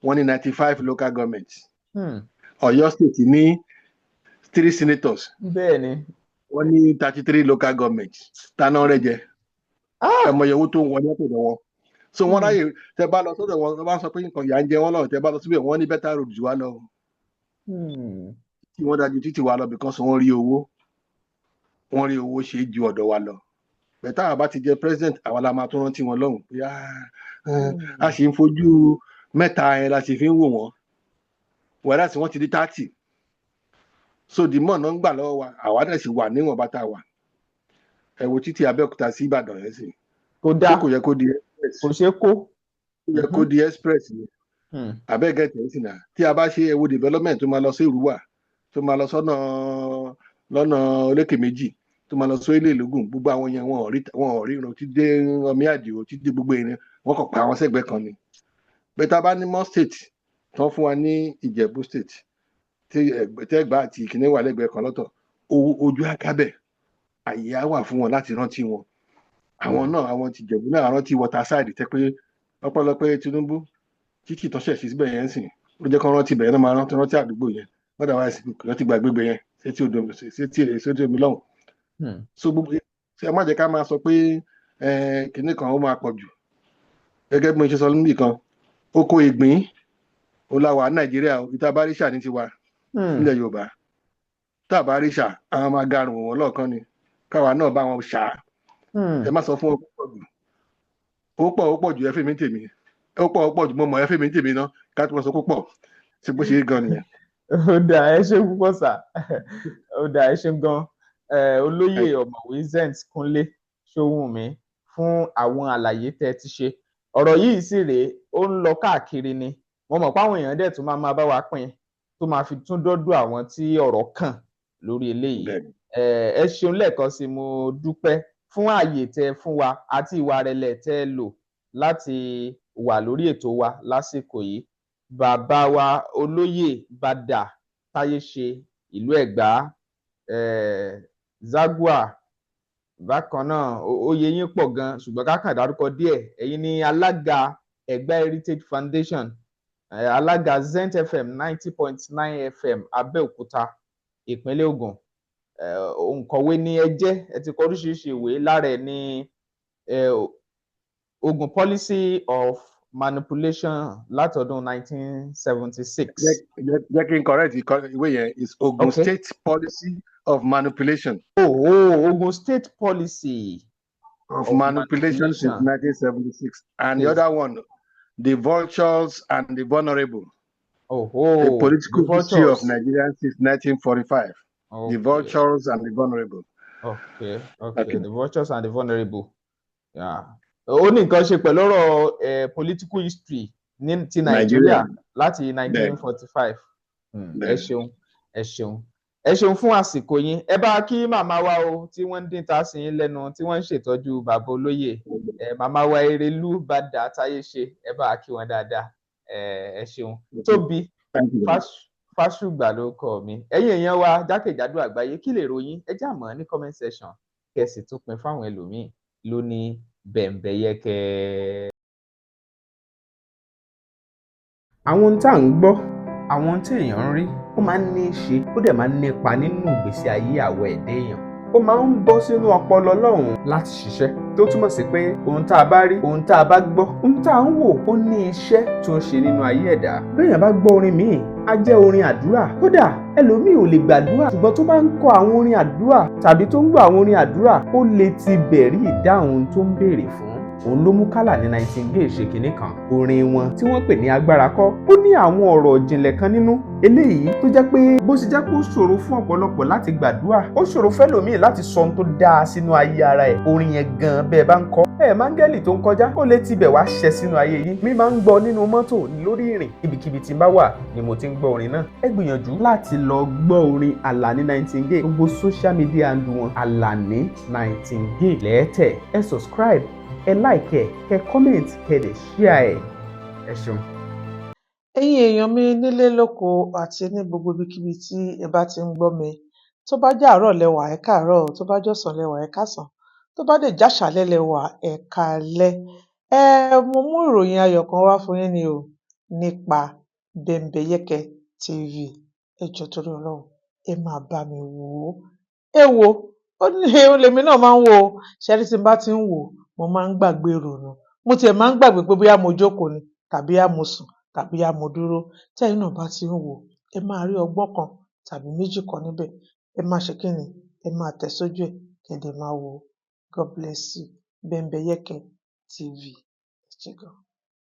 wọ́n ní 95 local governments. Ọ̀yọ́ state ní 3 senators bẹ́ẹ̀ni wọ́n ní 33 local governments tánà rẹ̀ jẹ́ ẹmọ ìyẹ̀wò tó ń wọlé ọ̀pọ̀dọ̀ wọn. So wọ́n ráyè tẹ bá lọ sọ́dọ̀ wọn tó bá sọ pé nǹkan ìyà ń jẹ wọ́n lọ tẹ bá lọ síbẹ̀ wọ́n ní better road jù wá lọ. Tí wọ́n dájú títí wa lọ because wọ́n rí owó ṣe ju ọ̀dọ̀ wa lọ. Bẹ̀tà àbá ti jẹ president àwa la máa tún rántí wọn lọ́hùn pé a sì ń fojú mẹ́ta ẹ̀ la sì fi ń wò wọ́n wẹ̀rẹ́ tí wọ́n ti di 30. So the more náà ń gbà lọ́wọ́ wa àwa dẹ̀ sì wà níwọ̀n bá ta wà. Ẹ wo títí Abẹ́òkúta sí Ìbàdàn yẹn sì. Kò yẹ kó di express. Kò ṣe kó. Kò yẹ kó di express ni. Abẹ́gẹ̀tẹ̀ sì náà tí a bá ṣe ewu development tó máa lọ sí Ìrúwà tó máa lọ lọ́nà Olékè Méjì tó máa lọ sí ilé ìlógún gbogbo àwọn yẹn wọn ò rí irun tí dé Ọmí Àdìó tí dé gbogbo yẹn wọn kàn pa àwọn sẹ́gbẹ̀ẹ́ kan ni. Bẹ́tà bá ní more state tán fún wa ní Ìjẹ̀bú state tí Ẹ̀gbá àti Ìkìnnì wà lẹ́gbẹ̀ẹ́ kan lọ́tọ̀ ojú àkábẹ̀ àyè á wà fún wọn láti rántí wọn. Àwọn náà àwọn ti Ìjẹ̀bú náà rántí waterside tẹ́ pé ọpẹ́lọpẹ́ Tinubu títí tọ́ṣẹ̀ sí síbẹ̀ yẹn sìn ó jẹ́ kán rántí bẹ̀rẹ̀ náà máa rántí àdúgbò yẹn wọ́n dà wá sí rántí gbàgbégbé yẹn sétí omi lọ́hùn. So gbogbo ṣe má jẹ́ ká máa sọ pé kinní kan ó máa pọ̀ jù gẹ́gẹ́ bí mo ṣe sọ níbì kan oko ìgbín ó láwà Nàìjíríà ìta báríṣà ní tiwa nílẹ̀ Yorùbá tá a báríṣà àwọn máa garùn wọn lọ́ọ̀kan ni káwa náà bá wọn ṣá ẹ má sọ fún ọ ó pọ̀ jù ẹ fèmí tèmi ó pọ̀ jù mo mọ̀ ẹ fèmí tèmi náà ká tó sọ pé pọ̀ ṣe bó ṣe gan nìyẹn. Ó dà ẹ ṣe púpọ̀ sà ó dà ẹ ṣe gan olóyè ọ̀mọ̀wé Zent Kúnlé Ṣówùnmí fún àwọn àlàyé tẹ́ ti ṣe. Ọ̀rọ̀ yìí sì rèé ó ń lọ káàkiri ni mo mọ̀ páwọn èèyàn dẹ̀ tún máa bá wa pín tó máa fi tún dọ́dọ̀ àwọn tí ọ̀rọ̀ kàn lórí eléyìí. Ẹ ṣeun lẹ́ẹ̀kan sí mo dúpẹ́ fún ààyè tẹ́ fún wa àti ìwà rẹ̀lẹ̀ tẹ́ lò láti wà lórí ètò wa lásìkò yìí. Bàbá wa olóyè Bàdà Táyéṣe ìlú Ẹ̀gbá Zagua bákan náà oyè yín pọ̀ gan ṣùgbọ́n ká kàn dárúkọ díẹ̀ ẹ̀yin ni alága Ẹ̀gbá Heritage Foundation alága Zent FM 90.9 FM Abẹ́òkúta ìpínlẹ̀ Ògùn òǹkọ̀wé ni ẹ jẹ́, ẹ ti kọ oríṣiríṣi ìwé, lára ẹ̀ ní Ogun Policy of Manipulation látọdún 1976. jẹ́ kí n correct ìwé yẹn is Ogun Okay. State Policy of Manipulation. Ogun State Policy of manipulation since 1976, and the other one, The Vultures and the Vulnerable. The political history of Nigeria since 1945. The Vultures and the Vulnerable. Okay. The Vultures and the Vulnerable. Yeah. Ó ní nǹkan ṣe pẹ̀lú ọ̀rọ̀ political history ní ti Nàìjíríà láti 1945. Ẹ ṣeun fún àsìkò yín. Ẹ bá kí màmá wa o tí wọ́n ń dín ta sí yín lẹ́nu, tí wọ́n ń ṣètọ́jú bàbá olóyè. Màmá wa Erelú Bàdà Táyéṣe, ẹ bá kí wọn dáadáa. Ẹ ṣeun. Tóbi Fásùgbà ló kọ mi. Ẹ̀yin èèyàn wa jákèjádò àgbáyé, kí lè ròyìn? Ẹ já mọ́ ní comment section. Kẹ̀sì tún pín fáwọn ẹlòmíì lóní bẹ̀m̀bẹ̀yẹkẹ. Àwọn tá à ń gbọ́, àwọn tí èèyàn ń rí, ó máa ń ní í ṣe, ó dẹ̀ máa ń nípa nínú ìgbésí ayé àwọ̀ ẹ̀dá èèyàn. Ó máa ń bọ́ sínú ọpọlọ Ọlọ́run láti ṣiṣẹ́, tó túmọ̀ sí pé ohun tá a bá rí, ohun tá a bá gbọ́, ohun tá a ń wò, ó ní iṣẹ́ tó ń ṣe nínú ayé ẹ̀dá. Bí èèyàn bá gbọ́ orin míì, á jẹ́ orin àdúrà. Kódà ẹlòmíì ò lè gbàdúrà, ṣùgbọ́n tó bá ń kọ àwọn orin àdúrà tàbí tó ń gbọ́ àwọn orin àdúrà, ó lè ti bẹ̀rí ìdáhùn tó ń béèrè fún. Òun ló mú Kálà ní Nightingale ṣe kinní kan, orin wọn tí wọ́n pè ní Agbára Kọ́. Ó ní àwọn ọ̀rọ̀ ìjìnlẹ̀ kan nínú, eléyìí tó jẹ́ pé bó ṣe jẹ́ pé ó ṣòro fún ọ̀pọ̀lọpọ̀ láti gbàdúrà, ó ṣòro fẹ́lòmíì láti sọ ohun tó dáa sínú ayé ara ẹ̀. Orin yẹn gan bẹ́ẹ̀ bá ń kọ, máńgẹ́lì tó ń kọjá, ó lè tibẹ̀ wá ṣẹ sínú ayé yìí. Mi máa ń gbọ́ nínú mọ́tò, lórí ìrìn, ibikíbi tí n bá wà ni mo ti ń gbọ́ orin náà. Ẹ gbìyànjú láti lọ gbọ́ orin Àlàní Nightingale, gbogbo social media handle wọn Àlàní Nightingale lẹ́ẹ̀tẹ̀. Ẹ subscribe, ẹ like, ẹ comment, ẹ dẹ̀ share ẹ. Ẹ ṣeun. Ẹ̀yin èèyàn mi nílé lóko àti ní gbogbo ibikíbi tí ẹ bá ti ń gbọ́ mi, tó bá jẹ́ àárọ̀ lẹ́wà ẹ káàárọ̀, tó bá jọ̀sán lẹ́wà ẹ káàsán, tó bá dẹ̀ jáṣálẹ́ lẹ́wà ẹ káalẹ́. Mo mú ìròyìn ayọ̀ kan wá fún yín ni o, nípa Bẹ̀mbẹ̀yẹkẹ TV. Ẹ jọ̀ọ́ torí Ọlọ́run, ẹ máa bá mi wò ó. Ẹ wo, ó lèmi náà máa ń wò ó. Ṣẹ́rí tí n bá ti ń wò ó, mo máa ń gbàgbé ìrònú. Mo tiẹ̀ máa ń gbàgbé pé bóyá mo jókòó ni, tàbí mo sùn, tàbí mo dúró. Tẹ́yin náà bá ti ń wò ó, ẹ máa rí ọgbọ́n kan tàbí méjì kan níbẹ̀. Ẹ máa ṣe kí ni? Ẹ máa tẹ̀ sójú ẹ̀, kí ẹ dẹ̀ máa wò ó. God bless you. Bẹ̀mbẹ̀yẹkẹ TV. Ẹ ṣé gan.